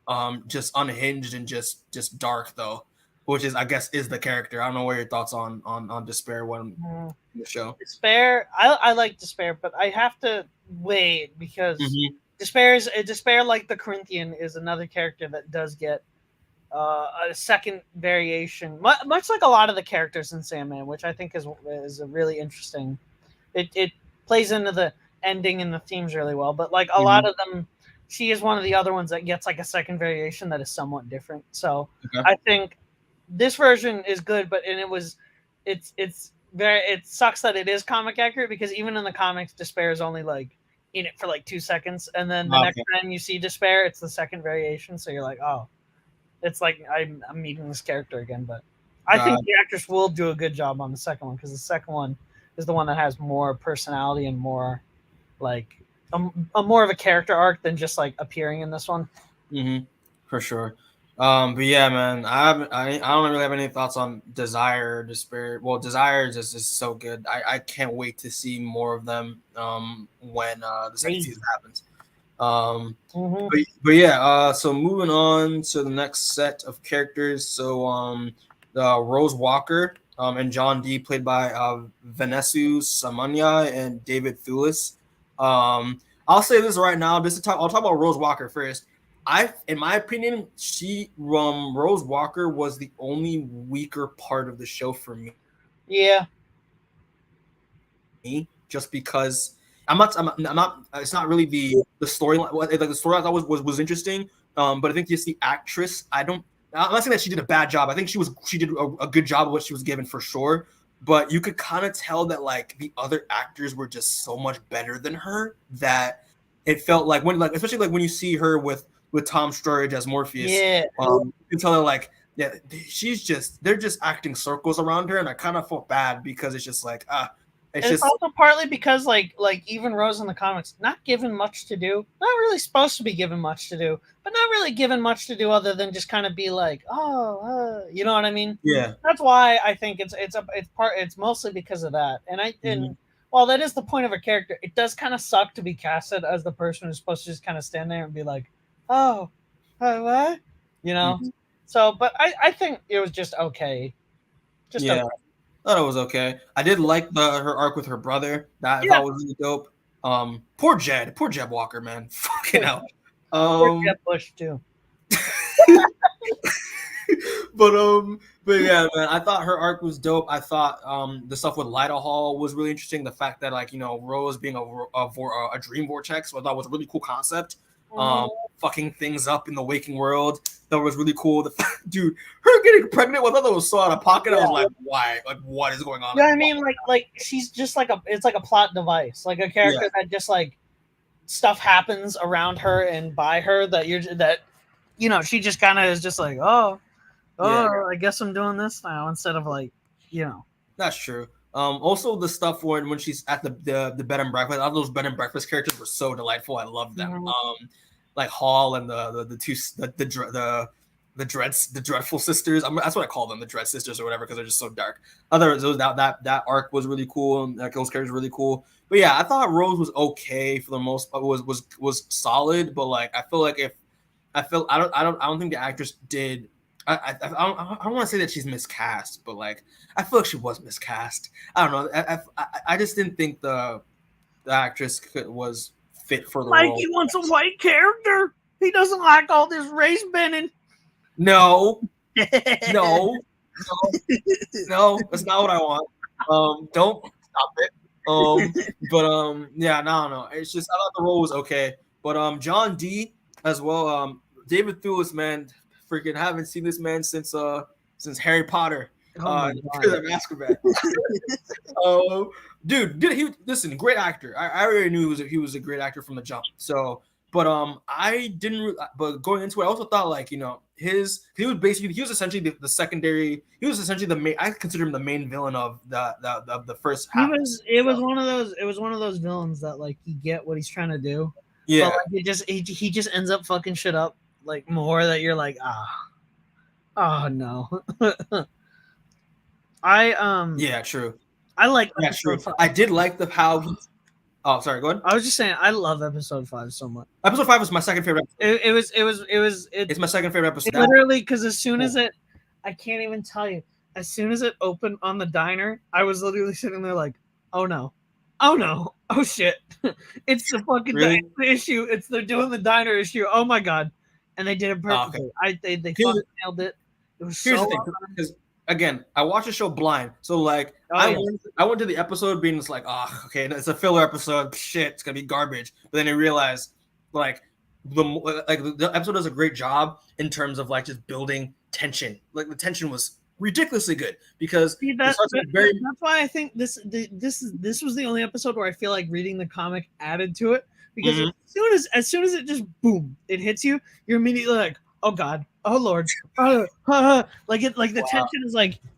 Speaker 1: unhinged and just dark though, which is I guess is the character. I don't know what your thoughts on Despair when in the show.
Speaker 3: Despair, I like Despair, but I have to wait because Despair, like the Corinthian, is another character that does get a second variation, much like a lot of the characters in Sandman, which I think is a really interesting. It plays into the ending and the themes really well, but like a lot of them, she is one of the other ones that gets like a second variation that is somewhat different. So I think this version is good, but it sucks that it is comic accurate because even in the comics, Despair is only like in it for like 2 seconds, and then the next time you see Despair, it's the second variation. So you're like, oh, it's like I'm meeting this character again. But I think the actress will do a good job on the second one because the second one is the one that has more personality and more like a more of a character arc than just like appearing in this one.
Speaker 1: For sure. But yeah, man, I don't really have any thoughts on Desire or Despair. Well, Desire is so good. I can't wait to see more of them when the second season happens. But yeah, so moving on to the next set of characters. So Rose Walker and John D, played by Vanessa Samanya and David Thewlis. I'll say this right now. I'll talk about Rose Walker first. In my opinion, Rose Walker was the only weaker part of the show for me.
Speaker 3: Yeah.
Speaker 1: Just because I'm not. It's not really the storyline. Like the storyline I thought was interesting. But I think just the actress. I'm not saying that she did a bad job. I think she did a good job of what she was given for sure. But you could kind of tell that like the other actors were just so much better than her that it felt like especially like when you see her with Tom Sturridge as Morpheus.
Speaker 3: Yeah.
Speaker 1: You can tell her like they're just acting circles around her, and I kind of felt bad because it's just like
Speaker 3: It's also partly because like even Rose in the comics, not given much to do, not really supposed to be given much to do, but not really given much to do other than just kind of be like, you know what I mean?
Speaker 1: Yeah.
Speaker 3: That's why I think it's mostly because of that. And while that is the point of a character, it does kind of suck to be casted as the person who's supposed to just kind of stand there and be like, what? You know?
Speaker 1: Mm-hmm.
Speaker 3: So, but I think it was just okay.
Speaker 1: Okay. I thought it was okay. I did like her arc with her brother. That I thought was really dope. Poor Jed Walker, man. Fucking hell.
Speaker 3: Poor Jed Bush too.
Speaker 1: But yeah, man, I thought her arc was dope. I thought the stuff with Lyda Hall was really interesting. The fact that like Rose being a dream vortex, I thought was a really cool concept. Fucking things up in the waking world. That was really cool. Dude, her getting pregnant, I thought that was so out of pocket. Yeah. I was like, why? Like, what is going on?
Speaker 3: Yeah, I mean, like she's just it's like a plot device, like a character that just like stuff happens around her and by her that she just kind of is just like, I guess I'm doing this now instead of like,
Speaker 1: That's true. Also the stuff when she's at the bed and breakfast, all those bed and breakfast characters were so delightful. I love them. Like Hall and the dreadful sisters. That's what I call them, the Dread Sisters or whatever, because they're just so dark. That arc was really cool. And those characters were really cool. But yeah, I thought Rose was okay for the most part. Was solid, but like I don't think the actress did. I don't want to say that she's miscast, but like I feel like she was miscast. I don't know. I just didn't think the actress was fit for the role.
Speaker 3: Mikey wants a white character. He doesn't like all this race bending.
Speaker 1: No, that's not what I want. Don't stop it. No. It's just I thought the role was okay, but John D as well. David Thewlis, man, freaking haven't seen this man since Harry Potter. Azkaban. Dude, listen, great actor. I already knew he was a great actor from the jump. So, but I didn't. But going into it, I also thought like he was essentially the secondary. He was essentially the main. I consider him the main villain of the first half.
Speaker 3: It was one of those villains that like you get what he's trying to do.
Speaker 1: Yeah,
Speaker 3: but like he just ends up fucking shit up like more that you're like no.
Speaker 1: True.
Speaker 3: I like
Speaker 1: true. I did like how. Oh, sorry. Go ahead.
Speaker 3: I was just saying I love episode 5 so much.
Speaker 1: Episode 5 was my second favorite.
Speaker 3: It's
Speaker 1: my second favorite episode.
Speaker 3: Literally, because as soon as I can't even tell you. As soon as it opened on the diner, I was literally sitting there like, oh no, oh shit, it's the fucking diner issue. They're doing the diner issue. Oh my god, and they did it perfectly. They fucking nailed it. It was
Speaker 1: Here's the thing, because again, I watched the show blind, so like I went to the episode being just like, okay, it's a filler episode. Shit, it's gonna be garbage. But then I realized like the episode does a great job in terms of like just building tension. Like the tension was ridiculously good because
Speaker 3: that's why I think this was the only episode where I feel like reading the comic added to it, because as soon as it just boom, it hits you, you're immediately like, oh god, oh lord, the tension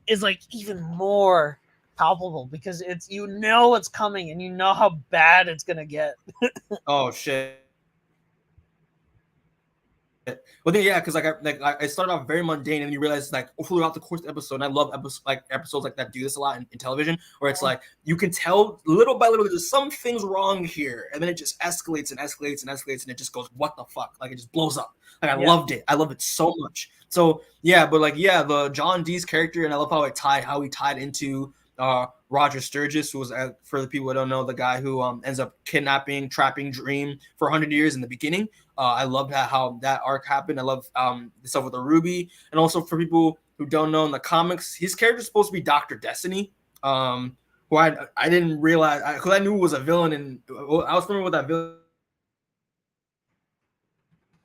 Speaker 3: is like even more palpable because it's what's coming and you know how bad it's gonna get.
Speaker 1: Oh shit. But then, yeah, because I started off very mundane, and you realize like throughout the course of the episode, and I love episodes like that do this a lot in television, where it's like you can tell little by little there's some things wrong here, and then it just escalates and escalates and escalates, and it just goes, what the fuck? Like it just blows up. Like I loved it. I love it so much. So yeah, but like the John Dee's character, and I love how he tied into Roger Sturgis, who was, for the people who don't know, the guy who ends up trapping Dream for 100 years in the beginning. I loved how that arc happened. I love the stuff with the Ruby. And also for people who don't know, in the comics, his character is supposed to be Dr. Destiny, who I didn't realize, because I knew was a villain, and I was familiar with that villain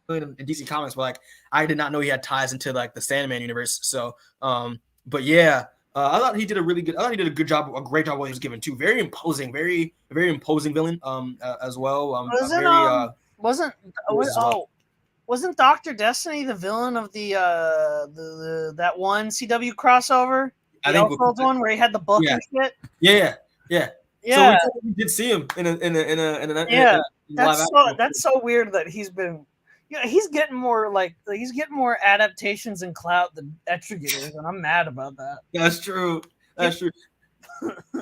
Speaker 1: in DC Comics, but like I did not know he had ties into like the Sandman universe. So, but yeah. I thought he did a great job while he was given too. Very imposing villain. As well.
Speaker 3: Wasn't Dr. Destiny the villain of the that one CW crossover?
Speaker 1: I think
Speaker 3: the one where he had the book and shit.
Speaker 1: Yeah. So we did see him in a
Speaker 3: that's so weird that he's been. Yeah, he's getting more adaptations and clout than Etrigan, and I'm mad about that.
Speaker 1: That's true. And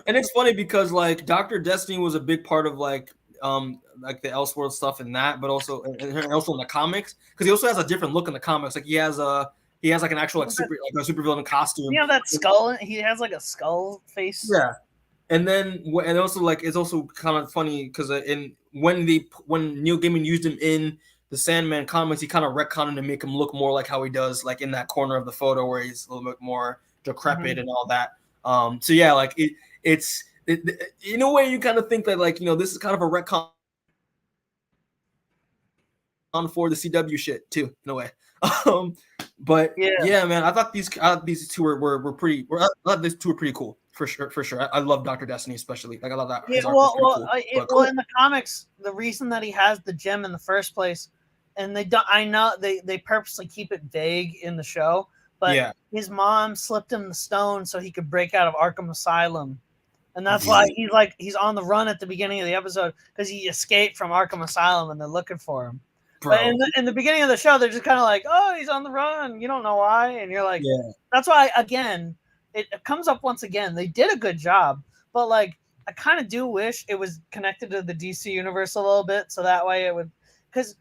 Speaker 1: it's funny because like Dr. Destiny was a big part of like the Elseworld stuff and that, but also in the comics, because he also has a different look in the comics. Like he has like an actual a super villain costume.
Speaker 3: You know that skull? He has like a skull face.
Speaker 1: Yeah. And also like it's also kind of funny because when Neil Gaiman used him in the Sandman comics, he kind of retconned him to make him look more like how he does like in that corner of the photo where he's a little bit more decrepit and all that. So yeah, like it's in a way you kind of think that like this is kind of a retcon for the CW shit too in a way. But yeah, man, I thought these two were pretty. I thought these two were pretty cool for sure. I love Dr. Destiny especially. Like I love that.
Speaker 3: Yeah, well, in the comics, the reason that he has the gem in the first place, and I know they purposely keep it vague in the show, but his mom slipped him the stone so he could break out of Arkham Asylum, and that's why he's on the run at the beginning of the episode, because he escaped from Arkham Asylum and they're looking for him. Bro. But in the beginning of the show, they're just kind of like, oh, he's on the run. You don't know why. And you're like, that's why, again, it comes up once again. They did a good job. But, like, I kind of do wish it was connected to the DC universe a little bit. So that way it would, because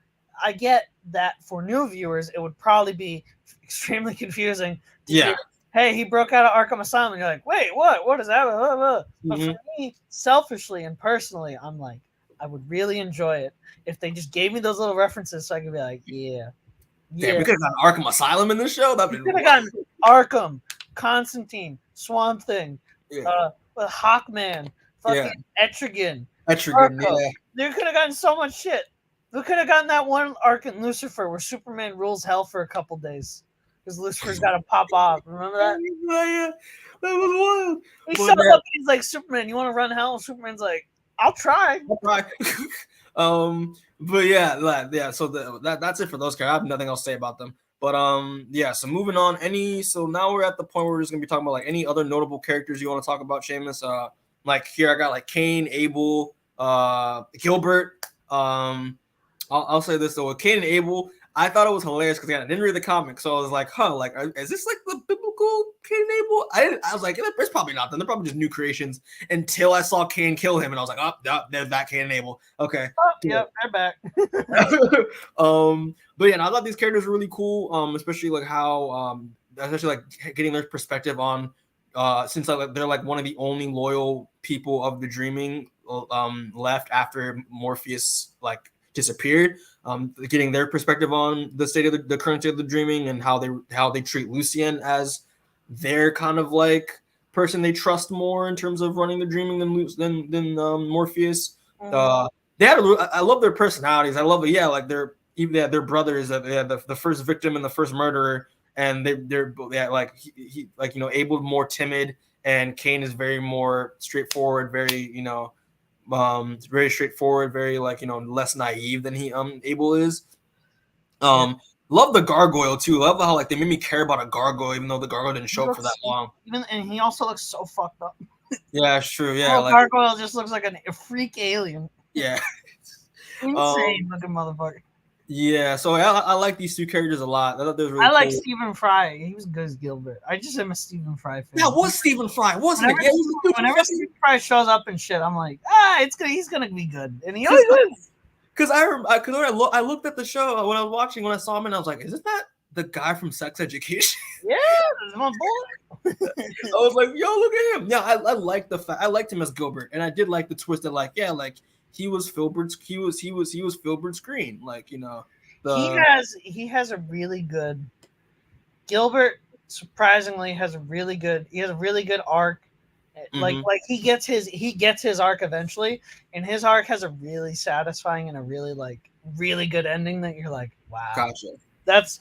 Speaker 3: I get that for new viewers, it would probably be extremely confusing. Hear, hey, he broke out of Arkham Asylum. And you're like, wait, what? What is that? But for me, selfishly and personally, I'm like, I would really enjoy it if they just gave me those little references so I could be like, yeah.
Speaker 1: Damn, we could have gotten Arkham Asylum in the show.
Speaker 3: We could have gotten Arkham, Constantine, Swamp Thing, Hawkman, fucking Etrigan.
Speaker 1: Yeah.
Speaker 3: They could have gotten so much shit. We could have gotten that one arc in Lucifer where Superman rules hell for a couple days because Lucifer's got to pop off. Remember that?
Speaker 1: Yeah. That was wild.
Speaker 3: He shows up and he's like, Superman, you want to run hell? And Superman's like, I'll try.
Speaker 1: But yeah. So that's it for those characters. I have nothing else to say about them. But so moving on. So now we're at the point where we're just gonna be talking about like any other notable characters you want to talk about, Seamus. Like here I got like Cain, Abel, Gilbert. I'll say this though, with Cain and Abel, I thought it was hilarious because I didn't read the comic, so I was like, is this like the biblical Cain and Abel? I was like, it's probably not them. They're probably just new creations. Until I saw Cain kill him, and I was like, there's that Cain and Abel. Okay.
Speaker 3: They're back.
Speaker 1: But yeah, I thought these characters were really cool. Especially like how, especially like getting their perspective on, since like they're like one of the only loyal people of the Dreaming, left after Morpheus like disappeared. Getting their perspective on the state of the current state of the Dreaming and how they treat Lucienne as their kind of like person they trust more in terms of running the Dreaming than Morpheus. I love their personalities. I love it. Yeah, like they're brothers. The first victim and the first murderer, and they're like he Abel more timid, and Cain is very more straightforward. Very straightforward, very less naive than Abel is. Love the gargoyle too. Love how like they made me care about a gargoyle, even though the gargoyle didn't show up for that long.
Speaker 3: And he also looks so fucked up.
Speaker 1: Yeah, it's true. Yeah,
Speaker 3: like, gargoyle just looks like a freak alien.
Speaker 1: Yeah,
Speaker 3: insane looking motherfucker.
Speaker 1: Yeah, so I like these two characters a lot. I thought they was really
Speaker 3: I like
Speaker 1: cool.
Speaker 3: Stephen Fry. He was good as Gilbert. I just am a Stephen Fry fan.
Speaker 1: Yeah, was Stephen Fry, wasn't
Speaker 3: Whenever,
Speaker 1: it? Yeah, he was
Speaker 3: whenever Stephen Fry shows up and shit, I'm like, he's gonna be good, and he
Speaker 1: Cause
Speaker 3: always is.
Speaker 1: Because I looked at the show when I was watching, when I saw him, and I was like, "Isn't that the guy from Sex Education?"
Speaker 3: Yeah, that's my boy.
Speaker 1: I was like, "Yo, look at him!" Yeah, I liked I liked him as Gilbert, and I did like the twist that, like, yeah, like he was Filbert's Filbert's screen, like, you know.
Speaker 3: He has a really good. Gilbert surprisingly has a really good. He has a really good arc. Like he gets his arc eventually, and his arc has a really satisfying and a really good ending that you're like, wow.
Speaker 1: Gotcha.
Speaker 3: That's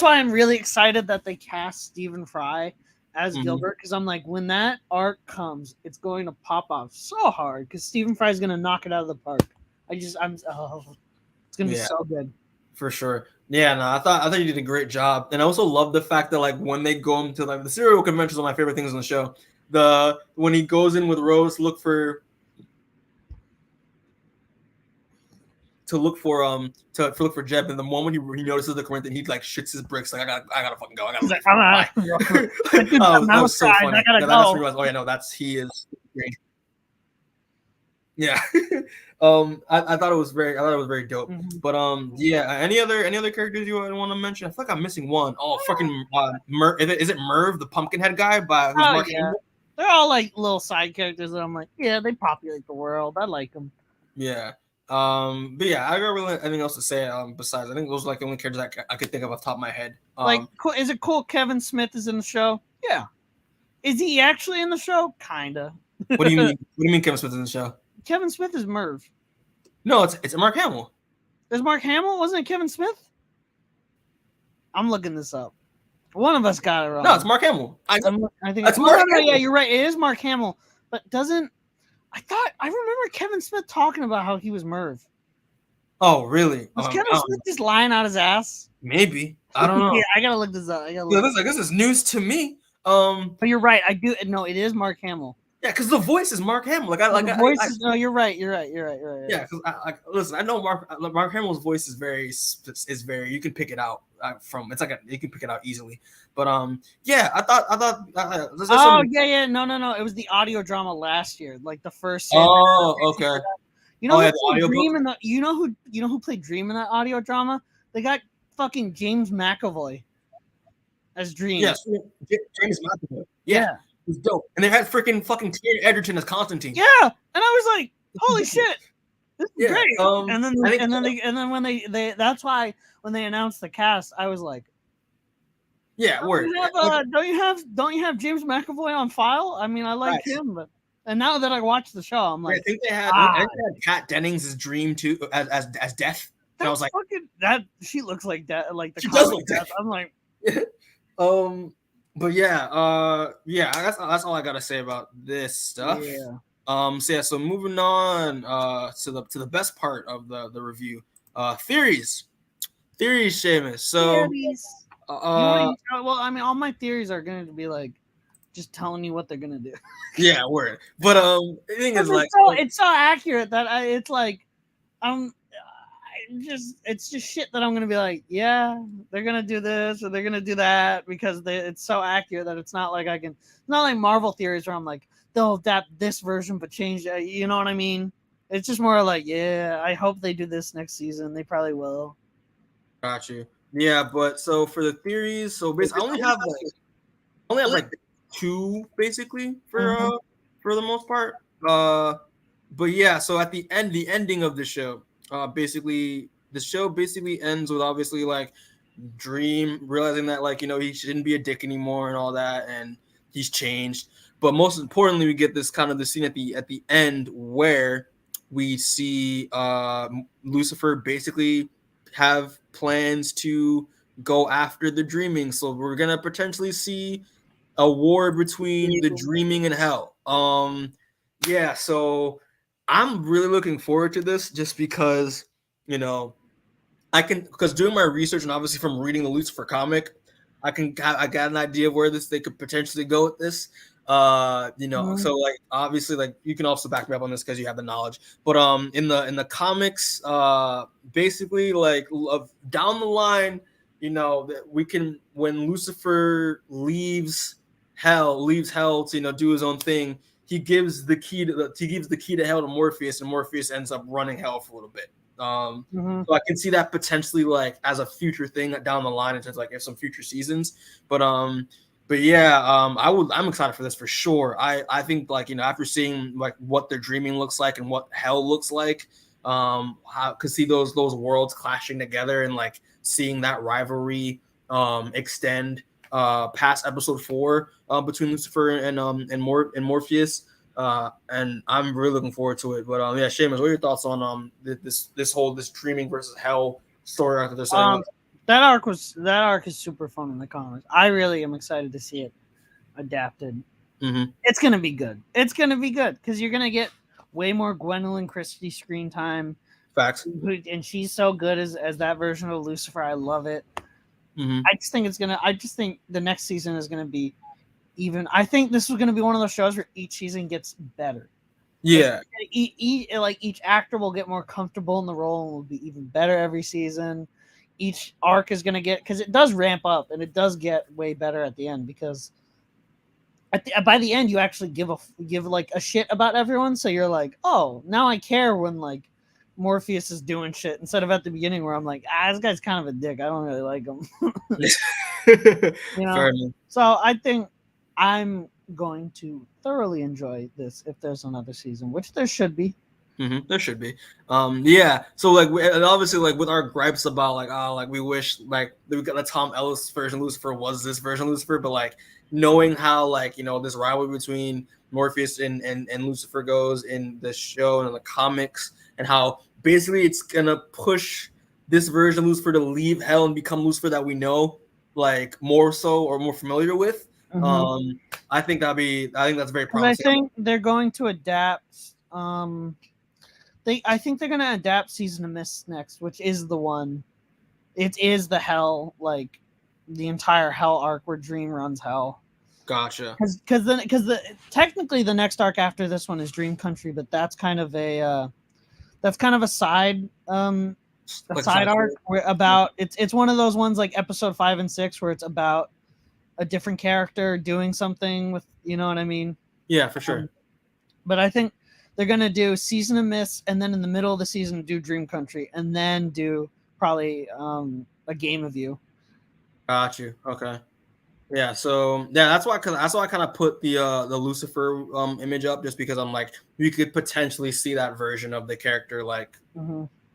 Speaker 3: why I'm really excited that they cast Stephen Fry as Gilbert, because I'm like, when that arc comes, it's going to pop off so hard because Stephen Fry is going to knock it out of the park. It's going to be so good. For sure.
Speaker 1: Yeah, no, I thought you did a great job, and I also love the fact that, like, when they go into, like, the serial conventions, are my favorite things on the show. When he goes in with Rose to look for Jeb, and the moment he notices the Corinthian, he like shits his bricks, like, I gotta fucking go. I gotta that was so funny. Oh yeah, no, he is great. Yeah. I thought it was very dope. But yeah, any other characters you want to mention? I feel like I'm missing one. Oh, fucking is it Merv, the Pumpkinhead guy by who's Mark Hamill?
Speaker 3: They're all like little side characters that I'm like, yeah, they populate the world. I like them.
Speaker 1: Yeah. But yeah, I got really anything else to say. Besides, I think those are like the only characters I could think of off the top of my head.
Speaker 3: Is it cool Kevin Smith is in the show? Yeah. Is he actually in the show? Kinda.
Speaker 1: What do you mean? What do you mean Kevin Smith is in the show?
Speaker 3: Kevin Smith is Merv.
Speaker 1: No, it's Mark Hamill.
Speaker 3: Is Mark Hamill? Wasn't it Kevin Smith? I'm looking this up. One of us got it wrong.
Speaker 1: No, it's Mark Hamill. I think it's
Speaker 3: Mark Hamill. Yeah, you're right. It is Mark Hamill. But I remember Kevin Smith talking about how he was Merv.
Speaker 1: Oh, really?
Speaker 3: Was Kevin Smith just lying out his ass?
Speaker 1: Maybe. I don't know.
Speaker 3: Yeah, I gotta look this up.
Speaker 1: This is news to me.
Speaker 3: But you're right. I do. No, it is Mark Hamill.
Speaker 1: Yeah, because the voice is Mark Hamill.
Speaker 3: No, you're right.
Speaker 1: Yeah, because listen, I know Mark Hamill's voice is very. You can pick it out from. You can pick it out easily. But yeah, I thought.
Speaker 3: Yeah. No. It was the audio drama last year, like the first.
Speaker 1: Oh, okay.
Speaker 3: You know who played Dream in that audio drama? They got fucking James McAvoy as Dream.
Speaker 1: Yes, James McAvoy. Yeah. It's dope. And they had fucking Taron Egerton as Constantine.
Speaker 3: Yeah. And I was like, holy shit. This is great. And then when they that's why when they announced the cast, I was like,
Speaker 1: yeah, word.
Speaker 3: Don't you have James McAvoy on file? I mean, I like him, and now that I watched the show, I'm like,
Speaker 1: I think they had Kat Dennings as Dream too, as Death. And I was like,
Speaker 3: she looks like that, like the
Speaker 1: she does look Death.
Speaker 3: I'm like,
Speaker 1: but yeah, that's all I gotta say about this stuff. Yeah. So moving on to the best part of the review. Theories, Seamus. So
Speaker 3: well, I mean, all my theories are going to be like just telling you what they're gonna do.
Speaker 1: Yeah, word. But the thing is, like,
Speaker 3: it's so accurate that it's like it's just shit that I'm gonna be like, yeah, they're gonna do this or they're gonna do that because it's so accurate that it's not like it's not like Marvel theories where I'm like, they'll adapt this version but change it. You know what I mean? It's just more like, yeah, I hope they do this next season. They probably will.
Speaker 1: Got you. Yeah, but so for the theories, so basically I only have like two basically for the most part. But yeah, so at the ending of the show, basically the show basically ends with obviously like Dream realizing that, like, you know, he shouldn't be a dick anymore and all that, and he's changed. But most importantly, we get this kind of the scene at the end where we see Lucifer basically have plans to go after the Dreaming. So we're gonna potentially see a war between the Dreaming and Hell. Yeah, so I'm really looking forward to this just because, you know, because doing my research and obviously from reading the Lucifer comic, I got an idea of where they could potentially go with this. So like obviously like you can also back me up on this because you have the knowledge. But in the comics, basically like down the line, that we can, when Lucifer leaves hell to do his own thing, he gives the key to hell to Morpheus, and Morpheus ends up running hell for a little bit. So I can see that potentially like as a future thing down the line in terms of like if some future seasons. But yeah, I'm excited for this for sure. I think like after seeing like what their dreaming looks like and what hell looks like, how could see those worlds clashing together and like seeing that rivalry extend past episode 4 between Lucifer and Morpheus. And I'm really looking forward to it. But yeah, Seamus, what are your thoughts on this whole dreaming versus hell story arc that they're setting up?
Speaker 3: That arc is super fun in the comics. I really am excited to see it adapted. It's gonna be good. It's gonna be good because you're gonna get way more Gwendoline Christie screen time.
Speaker 1: Facts.
Speaker 3: And she's so good as that version of Lucifer. I love it. I just think the next season is gonna be even. I think this is gonna be one of those shows where each season gets better.
Speaker 1: Yeah.
Speaker 3: Each actor will get more comfortable in the role and will be even better every season. Each arc is going to get, because it does ramp up and it does get way better at the end, because by the end you actually give like a shit about everyone, so you're like, oh, now I care when like Morpheus is doing shit, instead of at the beginning where I'm like, this guy's kind of a dick, I don't really like him.
Speaker 1: Fair enough.
Speaker 3: So I think I'm going to thoroughly enjoy this if there's another season, which there should be.
Speaker 1: There should be. Yeah. So like, and obviously like with our gripes about like, we wish like we got the Tom Ellis version Lucifer was this version Lucifer, but like knowing how like this rivalry between Morpheus and Lucifer goes in the show and in the comics, and how basically it's gonna push this version of Lucifer to leave hell and become Lucifer that we know, like more so or more familiar with. I think that's very promising.
Speaker 3: I think they're going to adapt. I think they're going to adapt Season of Mist next, which is the one. It is the hell, like the entire hell arc where Dream runs hell.
Speaker 1: Gotcha.
Speaker 3: Because technically the next arc after this one is Dream Country, but that's kind of a side side arc where about it's one of those ones like episode 5 and 6 where it's about a different character doing something with, you know what I mean?
Speaker 1: Yeah, for sure.
Speaker 3: But I think they're going to do Season of Mist, and then in the middle of the season do Dream Country, and then do probably a Game of You.
Speaker 1: Got you. Okay. Yeah, so yeah, that's why I kind of put the Lucifer image up, just because I'm like, you could potentially see that version of the character like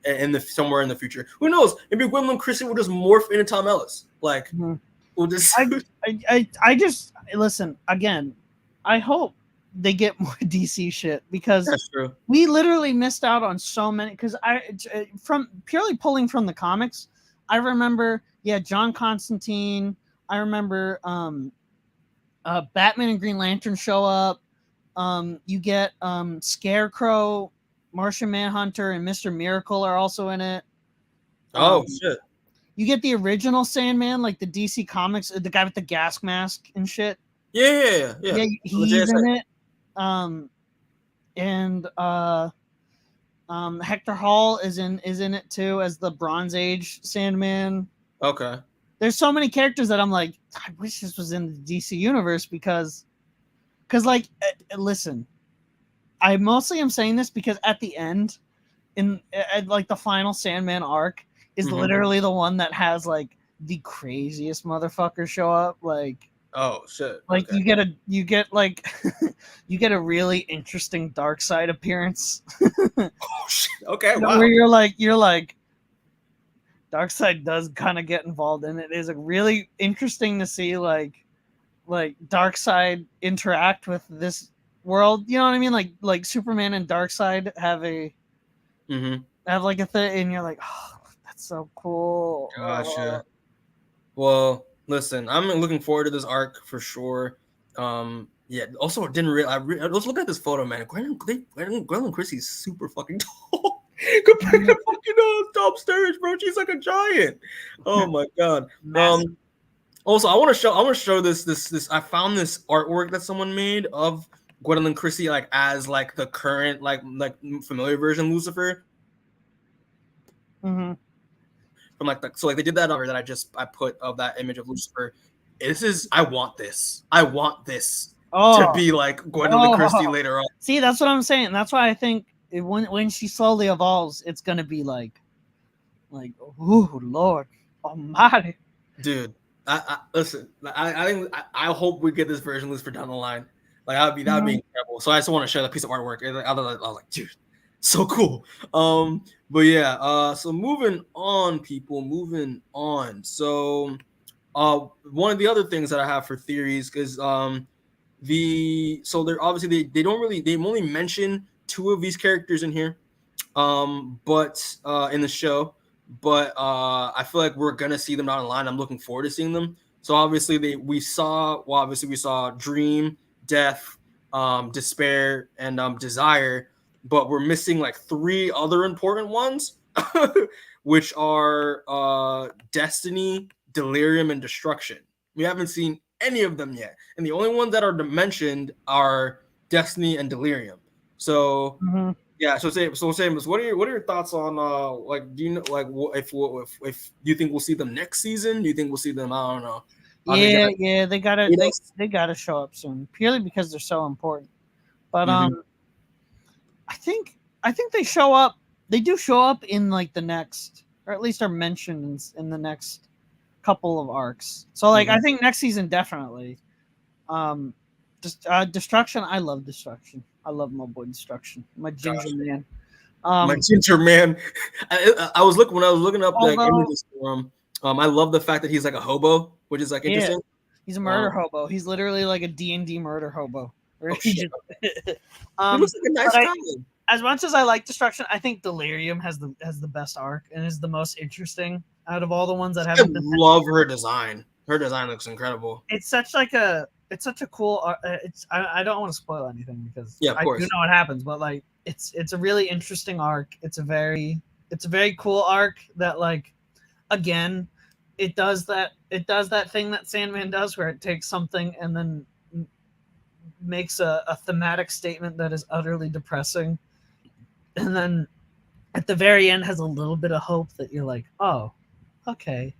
Speaker 1: in somewhere in the future. Who knows? Maybe Gwendoline Christie will just morph into Tom Ellis. Like we'll just
Speaker 3: I just listen again. I hope they get more DC shit, because
Speaker 1: that's true.
Speaker 3: We literally missed out on so many, because from purely pulling from the comics, I remember John Constantine, I remember Batman and Green Lantern show up, you get Scarecrow, Martian Manhunter, and Mr. Miracle are also in it.
Speaker 1: Shit.
Speaker 3: You get the original Sandman, like the DC comics, the guy with the gas mask and shit.
Speaker 1: Yeah.
Speaker 3: He's in it. Hector Hall is in it too as the Bronze Age Sandman.
Speaker 1: Okay.
Speaker 3: There's so many characters that I'm like, I wish this was in the DC universe, because like, listen, I mostly am saying this because at the end, at like the final Sandman arc is literally the one that has like the craziest motherfuckers show up, like.
Speaker 1: Oh shit!
Speaker 3: Like okay. you get a really interesting dark side appearance.
Speaker 1: Oh shit! Okay, wow.
Speaker 3: Where you're like, dark side does kind of get involved in it. It is really interesting to see like dark side interact with this world. You know what I mean? Like Superman and dark side have like a thing, and you're like, oh, that's so cool.
Speaker 1: Gotcha. Well. Listen, I'm looking forward to this arc for sure. Yeah. Also, let's look at this photo, man. Gwendoline Christie is super fucking tall compared to fucking Tom Sturridge, bro. She's like a giant. Oh my god. Also, I want to show this. I found this artwork that someone made of Gwendoline Christie, like as like the current like familiar version Lucifer.
Speaker 3: Mm-hmm.
Speaker 1: From like so like they did that over that I put of that image of Lucifer. I want this to be like Gwendoline Christie later on.
Speaker 3: See, that's what I'm saying. That's why I think when she slowly evolves, it's gonna be like oh Lord Almighty,
Speaker 1: dude. I listen. I think I hope we get this version Lucifer down the line. Like that would be incredible. So I just want to share that piece of artwork. And I was like, dude, so cool. But yeah. So moving on, people. Moving on. So, one of the other things that I have for theories is they're obviously they only mention 2 of these characters in here, but in the show. But I feel like we're gonna see them down the line. I'm looking forward to seeing them. So obviously we saw Dream, Death, Despair, and Desire, but we're missing like 3 other important ones, which are Destiny, Delirium, and Destruction. We haven't seen any of them yet, and the only ones that are mentioned are Destiny and Delirium. So.
Speaker 3: Mm-hmm.
Speaker 1: Yeah, so Seamus, what are your thoughts on like do you know like if do you think we'll see them next season? Do you think we'll see them? I don't know.
Speaker 3: They gotta show up soon, purely because they're so important. But I think they show up. They do show up in like the next, or at least are mentioned in the next couple of arcs. So like I think next season definitely. Destruction. I love Destruction. I love my boy Destruction. My ginger man.
Speaker 1: My ginger man. I was looking up like images for him. I love the fact that he's like a hobo, which is like interesting.
Speaker 3: He's a murder hobo. He's literally like a D&D murder hobo.
Speaker 1: He looks like a nice guy.
Speaker 3: As much as I like Destruction, I think Delirium has the best arc and is the most interesting out of all the ones that haven't.
Speaker 1: I love her design. Her design looks incredible.
Speaker 3: It's such a cool. I don't want to spoil anything because
Speaker 1: of course.
Speaker 3: I do know what happens, but like it's a really interesting arc. It's a very cool arc that like again it does that thing that Sandman does where it takes something and then makes a thematic statement that is utterly depressing, and then at the very end has a little bit of hope that you're like, oh, okay,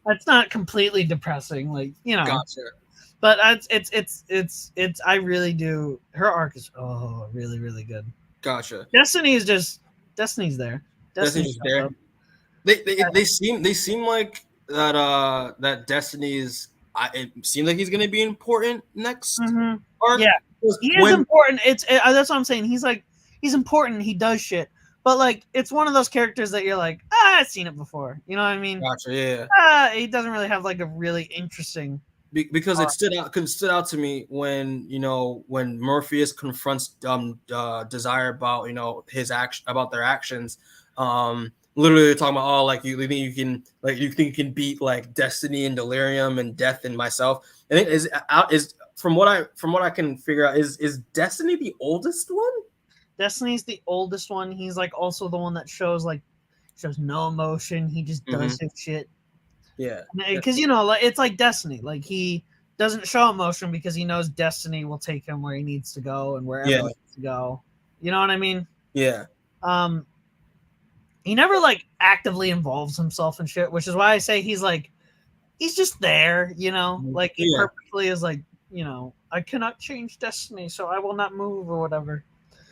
Speaker 3: that's not completely depressing, like
Speaker 1: Gotcha.
Speaker 3: But it's I really do. Her arc is really really good.
Speaker 1: Gotcha.
Speaker 3: Destiny's there.
Speaker 1: Destiny's there. They seem like that Destiny's. It seems like he's gonna be important next arc.
Speaker 3: Yeah, he is important. That's what I'm saying. He's important. He does shit. But like, it's one of those characters that you're like, I've seen it before. You know what I mean?
Speaker 1: Gotcha. Yeah.
Speaker 3: He doesn't really have like a really interesting.
Speaker 1: Because it stood out to me when when Morpheus confronts Desire about about their actions, literally talking about like you think you can beat like Destiny and Delirium and Death and myself. I think is from what I can figure out is Destiny the oldest one?
Speaker 3: Destiny's the oldest one. He's like also the one that shows no emotion. He just does his shit.
Speaker 1: Yeah,
Speaker 3: because it's like Destiny. Like he doesn't show emotion because he knows Destiny will take him where he needs to go and wherever he needs to go. You know what I mean?
Speaker 1: Yeah.
Speaker 3: He never like actively involves himself in shit, which is why I say he's just there. Like he purposely is like I cannot change Destiny, so I will not move or whatever.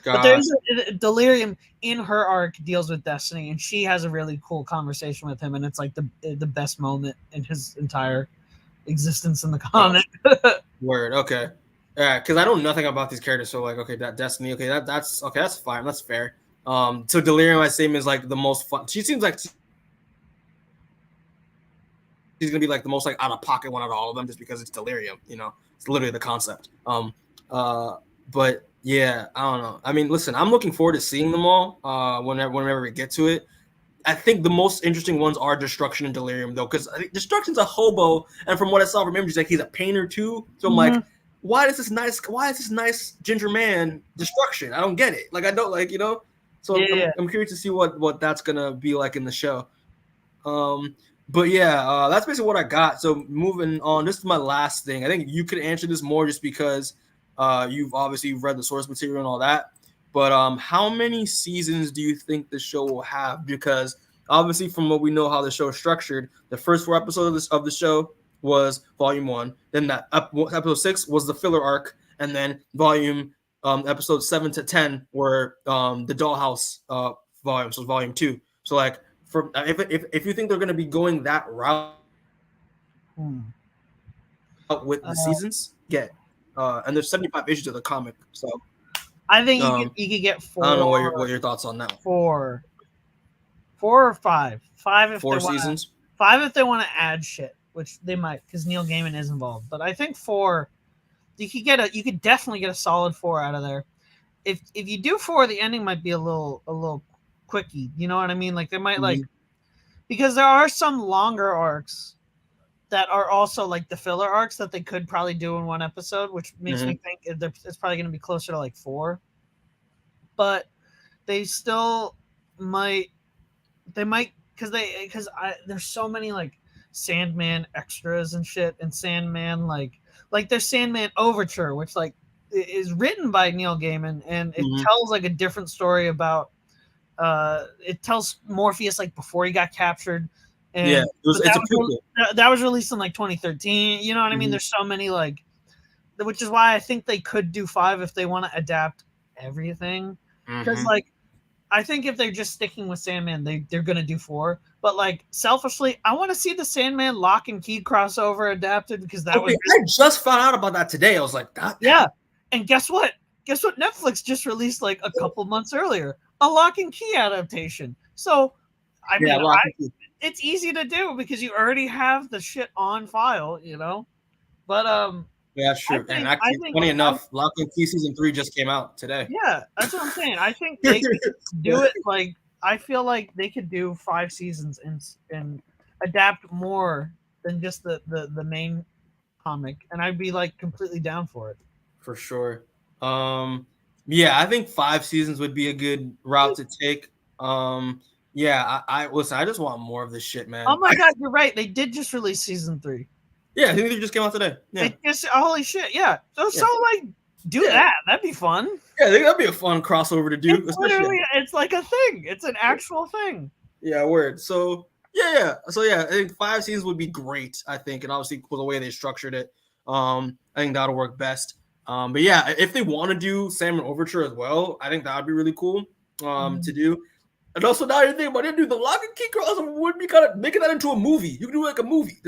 Speaker 3: But there's Delirium in her arc deals with Destiny, and she has a really cool conversation with him, and it's like the best moment in his entire existence in the comic.
Speaker 1: Word, okay, yeah, because I know nothing about these characters, so like, okay, that Destiny, okay, that's okay, that's fine, that's fair. So Delirium, I say, is like the most fun. She seems like she's gonna be like the most like out of pocket one out of all of them, just because it's Delirium. It's literally the concept. But. Yeah, I don't know. I mean, listen, I'm looking forward to seeing them all whenever we get to it. I think the most interesting ones are Destruction and Delirium, though, because I think Destruction's a hobo, and from what I saw from him, he's a painter too. So I'm like, why is this nice ginger man Destruction? I don't get it. Like I don't So I'm curious to see what that's gonna be like in the show. But yeah, that's basically what I got. So moving on, this is my last thing. I think you could answer this more just because you've obviously read the source material and all that. But how many seasons do you think the show will have? Because obviously, from what we know how the show is structured, the first 4 episodes of the show was volume 1. Then that episode 6 was the filler arc, and then episode 7 to 10 were the Dollhouse volume, so volume 2. So like, for if you think they're going to be going that route with the seasons, and there's 75 issues of the comic, so
Speaker 3: I think you could get 4.
Speaker 1: I don't know what your thoughts on that.
Speaker 3: 4 or 5. 5 if
Speaker 1: 4 seasons.
Speaker 3: 5 if they want to add shit, which they might, because Neil Gaiman is involved. But I think 4, you could definitely get a solid 4 out of there. If you do 4, the ending might be a little quickie. You know what I mean? Like they might because there are some longer arcs that are also like the filler arcs that they could probably do in 1 episode, which makes me think it's probably going to be closer to like 4. But they still might. They might because there's so many like Sandman extras and shit, and Sandman like there's Sandman Overture, which like is written by Neil Gaiman, and it tells like a different story about it tells Morpheus like before he got captured. And that was released in like 2013. You know what I mean? There's so many like, which is why I think they could do 5 if they want to adapt everything. Because like, I think if they're just sticking with Sandman, they're gonna do 4. But like selfishly, I want to see the Sandman Lock and Key crossover adapted because that was.
Speaker 1: I just found out about that today. I was like, that.
Speaker 3: Yeah, and guess what? Netflix just released like a couple months earlier a Lock and Key adaptation. So, I mean, it's easy to do because you already have the shit on file, you know. But
Speaker 1: yeah, sure. And actually, funny enough, Lock and Key season 3 just came out today.
Speaker 3: Yeah, that's what I'm saying. I think they could do it like I feel like they could do 5 seasons and adapt more than just the main comic, and I'd be like completely down for it.
Speaker 1: For sure. Yeah, I think 5 seasons would be a good route to take. Yeah, I just want more of this shit, man.
Speaker 3: Oh my god, you're right. They did just release season 3.
Speaker 1: Yeah, I think they just came out today. Yeah.
Speaker 3: Holy shit, yeah. So like do that. That'd be fun.
Speaker 1: Yeah, that'd be a fun crossover to do.
Speaker 3: It's like a thing. It's an actual thing.
Speaker 1: Yeah, word. So yeah. So yeah, I think 5 seasons would be great, I think. And obviously with the way they structured it, I think that'll work best. But yeah, if they want to do Sandman Overture as well, I think that would be really cool to do. And also now you're thinking about it, dude, the Lock and Key crossover would be kind of making that into a movie. You can do like a movie.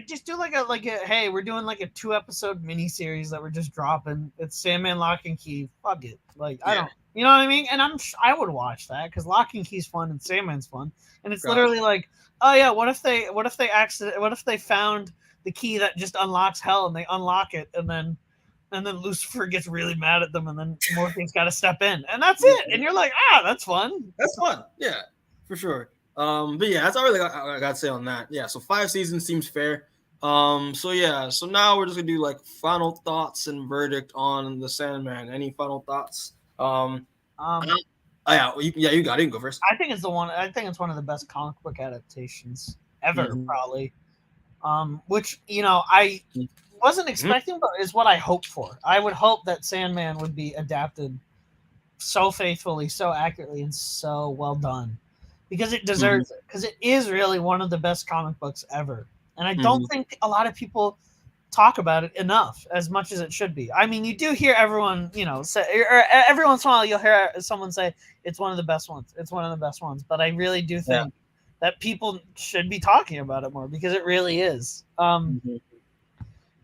Speaker 3: Just do like a hey, we're doing like a 2-episode miniseries that we're just dropping. It's Sandman Lock and Key. Fuck it. Like I don't, you know what I mean? And I would watch that because Lock and Key's fun and Sandman's fun. And it's literally like, oh yeah, what if they found the key that just unlocks hell and they unlock it and then Lucifer gets really mad at them, and then Morpheus got to step in, and that's it. And you're like, that's fun.
Speaker 1: That's fun. Yeah, for sure. But yeah, that's all really I got to say on that. Yeah, so 5 seasons seems fair. So yeah, so now we're just gonna do like final thoughts and verdict on the Sandman. Any final thoughts? You got it. You can go first.
Speaker 3: I think it's one of the best comic book adaptations ever, probably. Which I wasn't expecting, but is what I hoped for. I would hope that Sandman would be adapted so faithfully, so accurately, and so well done, because it deserves it. Because it is really one of the best comic books ever, and I don't think a lot of people talk about it enough, as much as it should be. I mean, you do hear everyone, say, or every once in a while you'll hear someone say it's one of the best ones. It's one of the best ones, but I really do think that people should be talking about it more because it really is.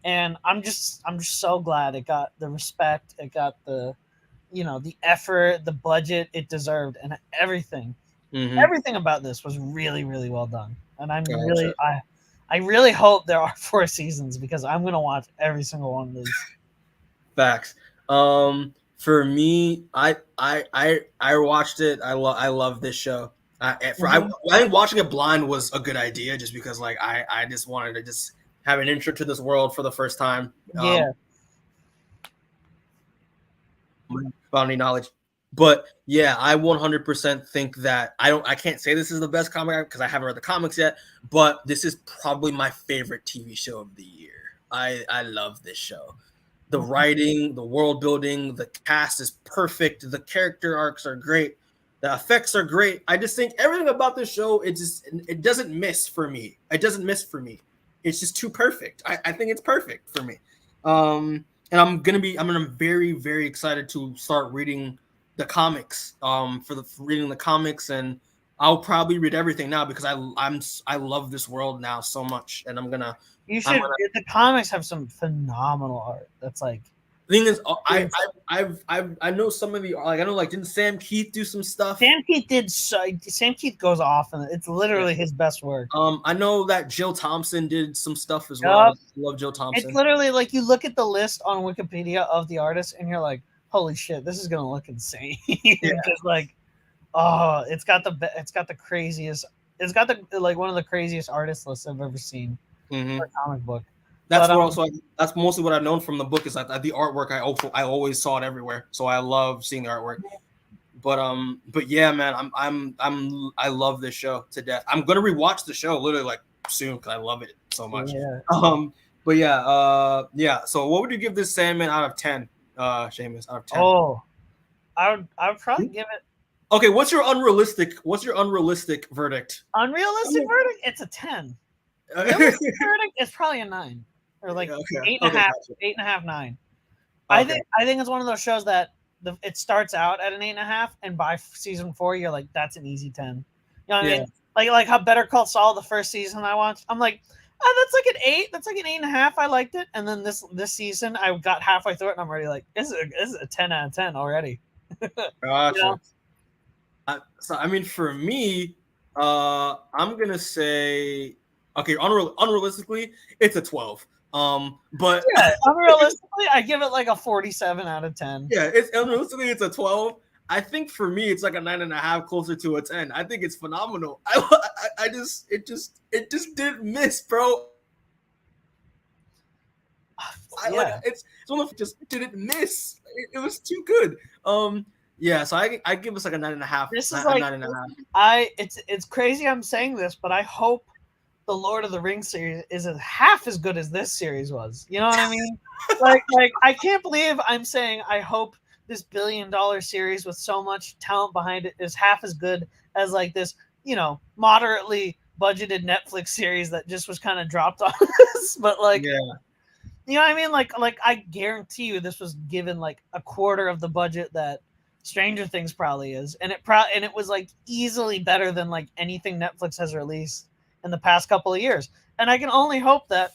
Speaker 3: And I'm just so glad it got the respect, it got the effort, the budget it deserved, and everything. Everything about this was really, really well done. And I really hope there are 4 seasons because I'm gonna watch every single one of these.
Speaker 1: Facts. For me, I watched it. I love this show. I think watching it blind was a good idea just because like I just wanted to just have an intro to this world for the first time. Without any knowledge. But yeah, I 100% think that I can't say this is the best comic because I haven't read the comics yet, but this is probably my favorite TV show of the year. I love this show. The writing, the world building, the cast is perfect. The character arcs are great. The effects are great. I just think everything about this show, it doesn't miss for me. It doesn't miss for me. It's just too perfect. I think it's perfect for me. And I'm very, very excited to start reading the comics. Reading the comics, and I'll probably read everything now because I love this world now so much, and
Speaker 3: You should. The comics have some phenomenal art. That's like.
Speaker 1: The thing is, I know some of the didn't Sam Keith do some stuff?
Speaker 3: Sam Keith goes off, and it's literally his best work.
Speaker 1: I know that Jill Thompson did some stuff as well. I love Jill Thompson.
Speaker 3: It's literally like you look at the list on Wikipedia of the artists, and you're like, holy shit, this is gonna look insane. Just like, oh, it's got the craziest. It's got one of the craziest artist lists I've ever seen for a comic book.
Speaker 1: That's that's mostly what I've known from the book is that the artwork. I always saw it everywhere, so I love seeing the artwork. But yeah, man, I love this show to death. I'm gonna rewatch the show literally like soon because I love it so much.
Speaker 3: Yeah.
Speaker 1: But yeah. So what would you give this Sandman out of 10, Seamus? Out of 10?
Speaker 3: Oh, I would probably give it.
Speaker 1: Okay, what's your unrealistic verdict?
Speaker 3: Unrealistic verdict? It's a 10. Realistic verdict is probably a 9. Or like 8.5, 8.5, 9. I think it's one of those shows that it starts out at an 8.5, and by season 4, you're like, that's an easy 10. You know what I mean? Like how Better Call Saul, the first season I watched, I'm like, oh, that's like an 8. That's like an 8.5. I liked it. And then this season, I got halfway through it, and I'm already like, this is a 10 out of 10 already.
Speaker 1: Gotcha. You know? So I mean, for me, I'm gonna say, okay, unrealistically, it's a 12. But
Speaker 3: unrealistically, I give it like a 47 out of 10.
Speaker 1: Yeah, unrealistically, it's a 12. I think for me, it's like a 9.5, closer to a 10. I think it's phenomenal. It just didn't miss, bro. It's one of just didn't miss. It was too good. Yeah, so I give us like a 9.5.
Speaker 3: This is like 9.5. It's crazy I'm saying this, but I hope the Lord of the Rings series is half as good as this series was. You know what I mean? like I can't believe I'm saying I hope this $1 billion series with so much talent behind it is half as good as like this, moderately budgeted Netflix series that just was kind of dropped on us. But like, you know what I mean? Like I guarantee you this was given like a quarter of the budget that Stranger Things probably is, and it was like easily better than like anything Netflix has released in the past couple of years. And I can only hope that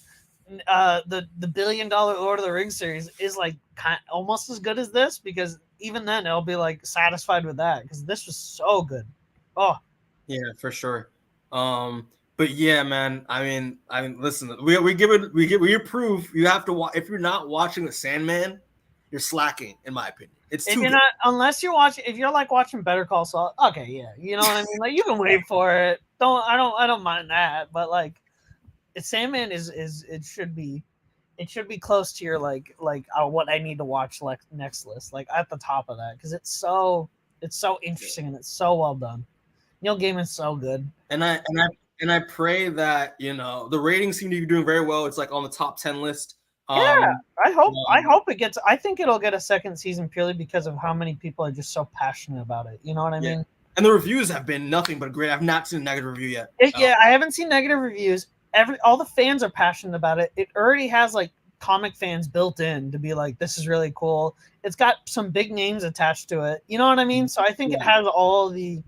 Speaker 3: the $1 billion Lord of the Rings series is like almost as good as this, because even then it'll be like satisfied with that, because this was so good. Oh
Speaker 1: yeah, for sure. But yeah, man, I mean listen, we approve. You have to watch. If you're not watching the Sandman, you're slacking, in my opinion. It's too good.
Speaker 3: Unless you're watching, if you're like watching Better Call Saul, okay, yeah, you know what I mean. Like you can wait for it. I don't mind that. But like, Sandman is it should be close to your like what I need to watch next list, like at the top of that, because it's so interesting and it's so well done. Neil Gaiman's so good.
Speaker 1: And I pray that the ratings seem to be doing very well. It's like on the top 10 list.
Speaker 3: Yeah, I hope it gets. I think it'll get a second season purely because of how many people are just so passionate about it. You know what I mean?
Speaker 1: And the reviews have been nothing but great. I've not seen a negative review yet.
Speaker 3: Yeah, I haven't seen negative reviews. All the fans are passionate about it. It already has like comic fans built in to be like, this is really cool. It's got some big names attached to it. You know what I mean? So I think it has all the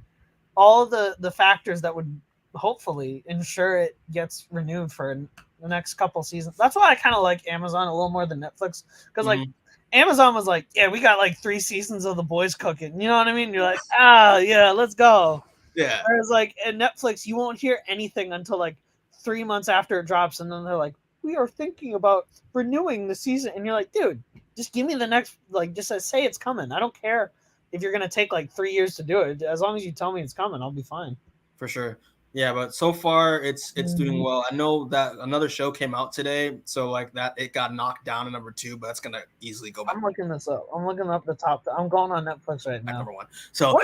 Speaker 3: factors that would hopefully ensure it gets renewed for the next couple seasons. That's why I kind of like Amazon a little more than Netflix, because like Amazon was like, yeah, we got like 3 seasons of The Boys cooking. You know what I mean? You're like, yeah, let's go.
Speaker 1: Yeah.
Speaker 3: Whereas like at Netflix, you won't hear anything until like 3 months after it drops, and then they're like, we are thinking about renewing the season, and you're like, dude, just give me the next, like, just say it's coming. I don't care if you're gonna take like 3 years to do it. As long as you tell me it's coming, I'll be fine.
Speaker 1: For sure. Yeah, but so far it's doing well. I know that another show came out today, so like that it got knocked down to number 2, but that's gonna easily go back.
Speaker 3: I'm looking this up. I'm looking up the top. I'm going on Netflix right now.
Speaker 1: Number 1. So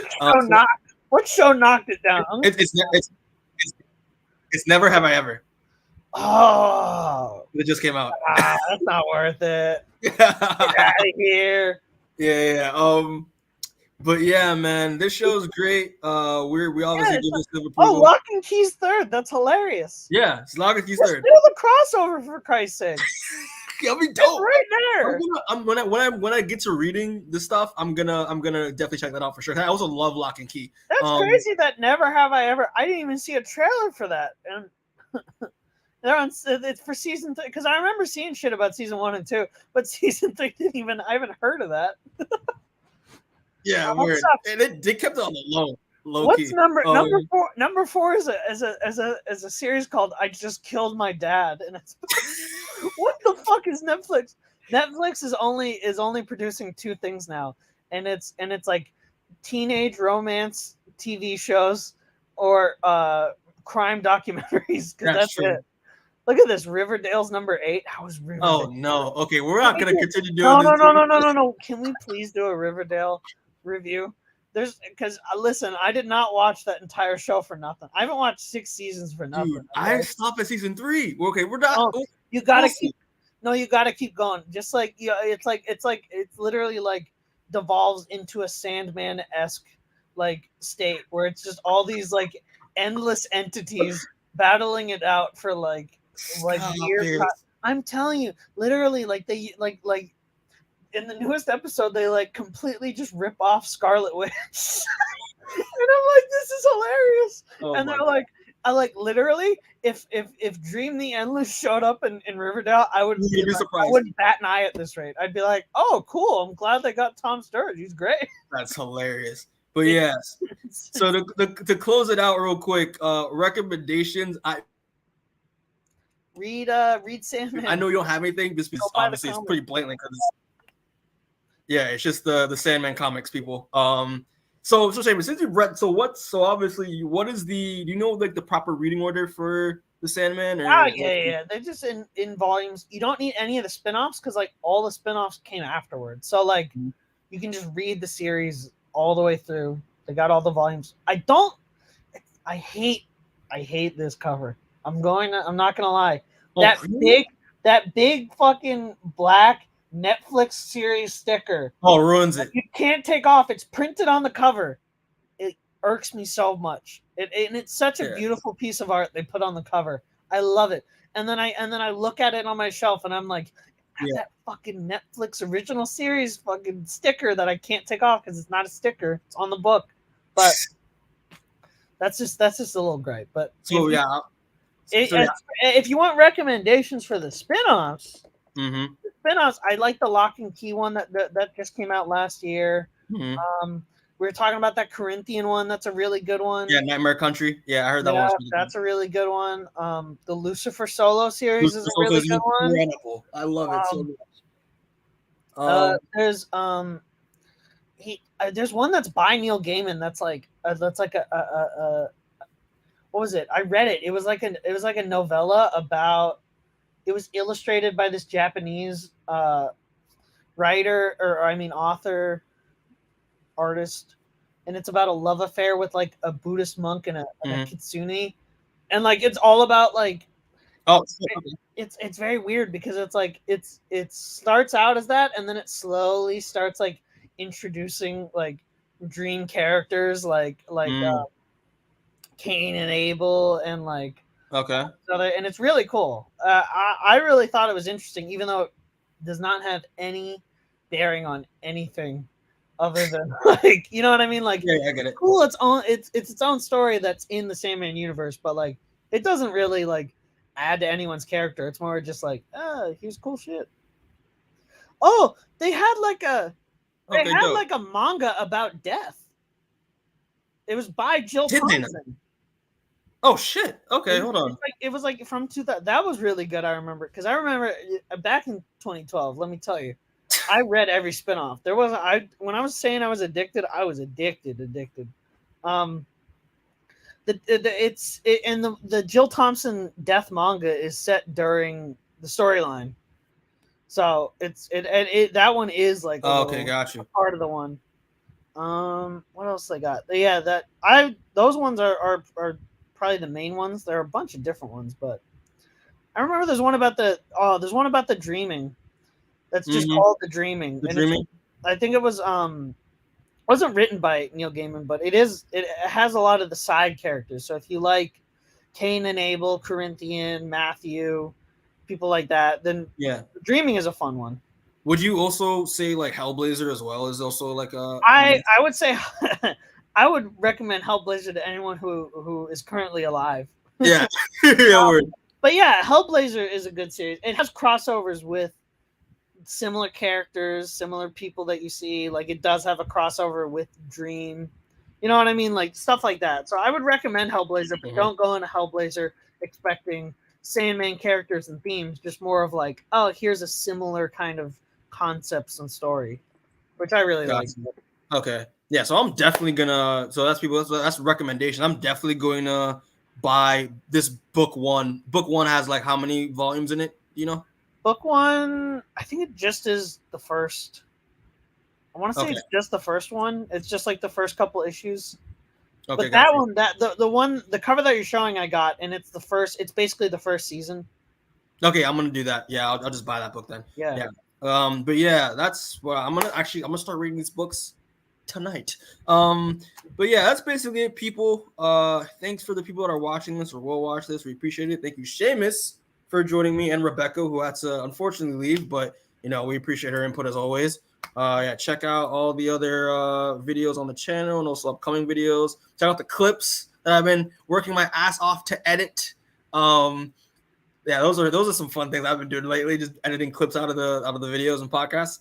Speaker 3: what show knocked it down?
Speaker 1: It's Never Have I Ever.
Speaker 3: Oh,
Speaker 1: it just came out.
Speaker 3: That's not worth it. Get out of here.
Speaker 1: Yeah. But yeah, man, this show is great. We obviously give this approval.
Speaker 3: Oh, Lock and Key's third. That's hilarious.
Speaker 1: Yeah, it's Lock and Key's third.
Speaker 3: Do the crossover for Christ's sake.
Speaker 1: That'll be dope.
Speaker 3: Right there.
Speaker 1: When I get to reading this stuff, I'm gonna definitely check that out for sure. I also love Lock and Key.
Speaker 3: That's crazy. That Never Have I Ever. I didn't even see a trailer for that, and they're on. It's for season 3 because I remember seeing shit about season 1 and 2, but season 3 I haven't heard of that.
Speaker 1: Yeah, weird. And they kept it on the low
Speaker 3: What's
Speaker 1: key.
Speaker 3: number 4? Number 4 is a series called I Just Killed My Dad, and it's what the fuck is Netflix? Netflix is only producing 2 things now, and it's like teenage romance TV shows or crime documentaries. That's it. Look at this. Riverdale's number 8. How is Riverdale?
Speaker 1: Oh no. Okay, we're not gonna continue doing this.
Speaker 3: No. Can we please do a Riverdale review? Because listen, I did not watch that entire show for nothing. I haven't watched 6 seasons for nothing.
Speaker 1: Dude, I stopped at season 3. Okay, we're not.
Speaker 3: You gotta keep going. Just like it's literally like devolves into a Sandman-esque like state where it's just all these like endless entities battling it out for like years. I'm telling you, literally, like they like in the newest episode, they like completely just rip off Scarlet Witch, and I'm like, this is hilarious. And they're like, I like literally, if Dream the Endless showed up in Riverdale, I would be surprised. I wouldn't bat an eye at this rate. I'd be like, oh, cool. I'm glad they got Tom Sturridge. He's great.
Speaker 1: That's hilarious. But yes, so to close it out real quick, recommendations.
Speaker 3: Read Sandman.
Speaker 1: I know you don't have anything. This is obviously it's pretty blatantly because it's just the Sandman comics, people. So Seamus, since you've read, so obviously what is do you know like the proper reading order for the Sandman?
Speaker 3: Yeah. They're just in volumes. You don't need any of the spinoffs because like all the spinoffs came afterwards. So like you can just read the series all the way through. They got all the volumes. I hate this cover. I'm not gonna lie. That big fucking black Netflix series sticker.
Speaker 1: Ruins it.
Speaker 3: You can't take off. It's printed on the cover. It irks me so much. And it's such a beautiful piece of art they put on the cover. I love it. And then I look at it on my shelf and I'm like, that fucking Netflix original series fucking sticker that I can't take off because it's not a sticker. It's on the book. But that's just a little gripe. But if you want recommendations for the spinoffs, I like the Lock and Key one that just came out last year. We were talking about that Corinthian one. That's a really good one.
Speaker 1: Yeah, Nightmare Country. Yeah, I heard that one.
Speaker 3: That's a really good one. The Lucifer solo series is a really good one.
Speaker 1: Incredible. I love it so much.
Speaker 3: There's one that's by Neil Gaiman. That's like a what was it? I read it. It was like a novella about. It was illustrated by this Japanese author, artist, and it's about a love affair with like a Buddhist monk and a kitsune, and like it's all about like. It's very weird because it's like it starts out as that, and then it slowly starts like introducing like dream characters like Cain and Abel and like.
Speaker 1: Okay.
Speaker 3: And it's really cool. I really thought it was interesting, even though it does not have any bearing on anything other than like, you know what I mean? Like,
Speaker 1: I get it.
Speaker 3: Cool. It's its own story that's in the Sandman universe, but like, it doesn't really like add to anyone's character. It's more just like, here's cool shit. Oh, they had like a manga about death. It was by Jill Thompson.
Speaker 1: Oh shit! Okay, hold on.
Speaker 3: It was like from 2000. That was really good. I remember because I remember back in 2012. Let me tell you, I read every spinoff. When I was saying I was addicted, I was addicted. the Jill Thompson death manga is set during the storyline, so that one is like
Speaker 1: Okay, got you.
Speaker 3: part of the one. What else I got? Yeah, those ones are probably the main ones. There are a bunch of different ones, but I remember there's one about the dreaming. That's just called The Dreaming.
Speaker 1: The Dreaming.
Speaker 3: I think it was wasn't written by Neil Gaiman, but it has a lot of the side characters. So if you like Cain and Abel, Corinthian, Matthew, people like that, then
Speaker 1: The
Speaker 3: Dreaming is a fun one.
Speaker 1: Would you also say like Hellblazer as well is also like a?
Speaker 3: I would say I would recommend Hellblazer to anyone who is currently alive.
Speaker 1: Yeah.
Speaker 3: But yeah, Hellblazer is a good series. It has crossovers with similar characters, similar people that you see. Like it does have a crossover with Dream. You know what I mean? Like stuff like that. So I would recommend Hellblazer, but don't go into Hellblazer expecting Sandman characters and themes. Just more of like, oh, here's a similar kind of concepts and story, which I really like.
Speaker 1: Okay. Yeah, so I'm definitely gonna. So that's a recommendation. I'm definitely going to buy this book one. Book one has like how many volumes in it? You know?
Speaker 3: Book one, I think it just is the first. I want to say it's just the first one. It's just like the first couple issues. Okay, but that one, the cover that you're showing, I got, and it's the first. It's basically the first season. Okay,
Speaker 1: I'm gonna do that. Yeah, I'll just buy that book then.
Speaker 3: Yeah.
Speaker 1: But yeah, that's what I'm gonna start reading these books tonight. But yeah, that's basically it, people. Thanks for the people that are watching this or will watch this. We appreciate it. Thank you, Seamus, for joining me, and Rebecca, who had to unfortunately leave, but we appreciate her input as always. Check out all the other videos on the channel and also upcoming videos. Check out the clips that I've been working my ass off to edit. Those are some fun things I've been doing lately, just editing clips out of the videos and podcasts.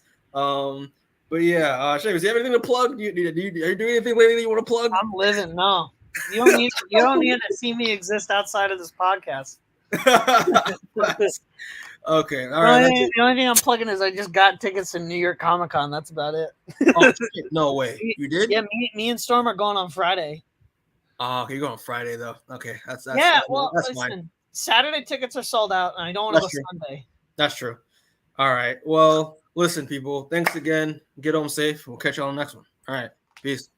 Speaker 1: But yeah, Seamus, do you have anything to plug? Are you doing anything lately that you want to plug?
Speaker 3: I'm living. No, you don't need to see me exist outside of this podcast.
Speaker 1: Okay, all right.
Speaker 3: The only thing I'm plugging is I just got tickets to New York Comic Con. That's about it.
Speaker 1: Oh, no way, you did?
Speaker 3: Yeah, me and Storm are going on Friday.
Speaker 1: Oh, okay, you're going on Friday though. Okay, that's
Speaker 3: listen, fine. Saturday tickets are sold out, and I don't want to go Sunday.
Speaker 1: That's true. All right. Well, listen, people. Thanks again. Get home safe. We'll catch you on the next one. All right. Peace.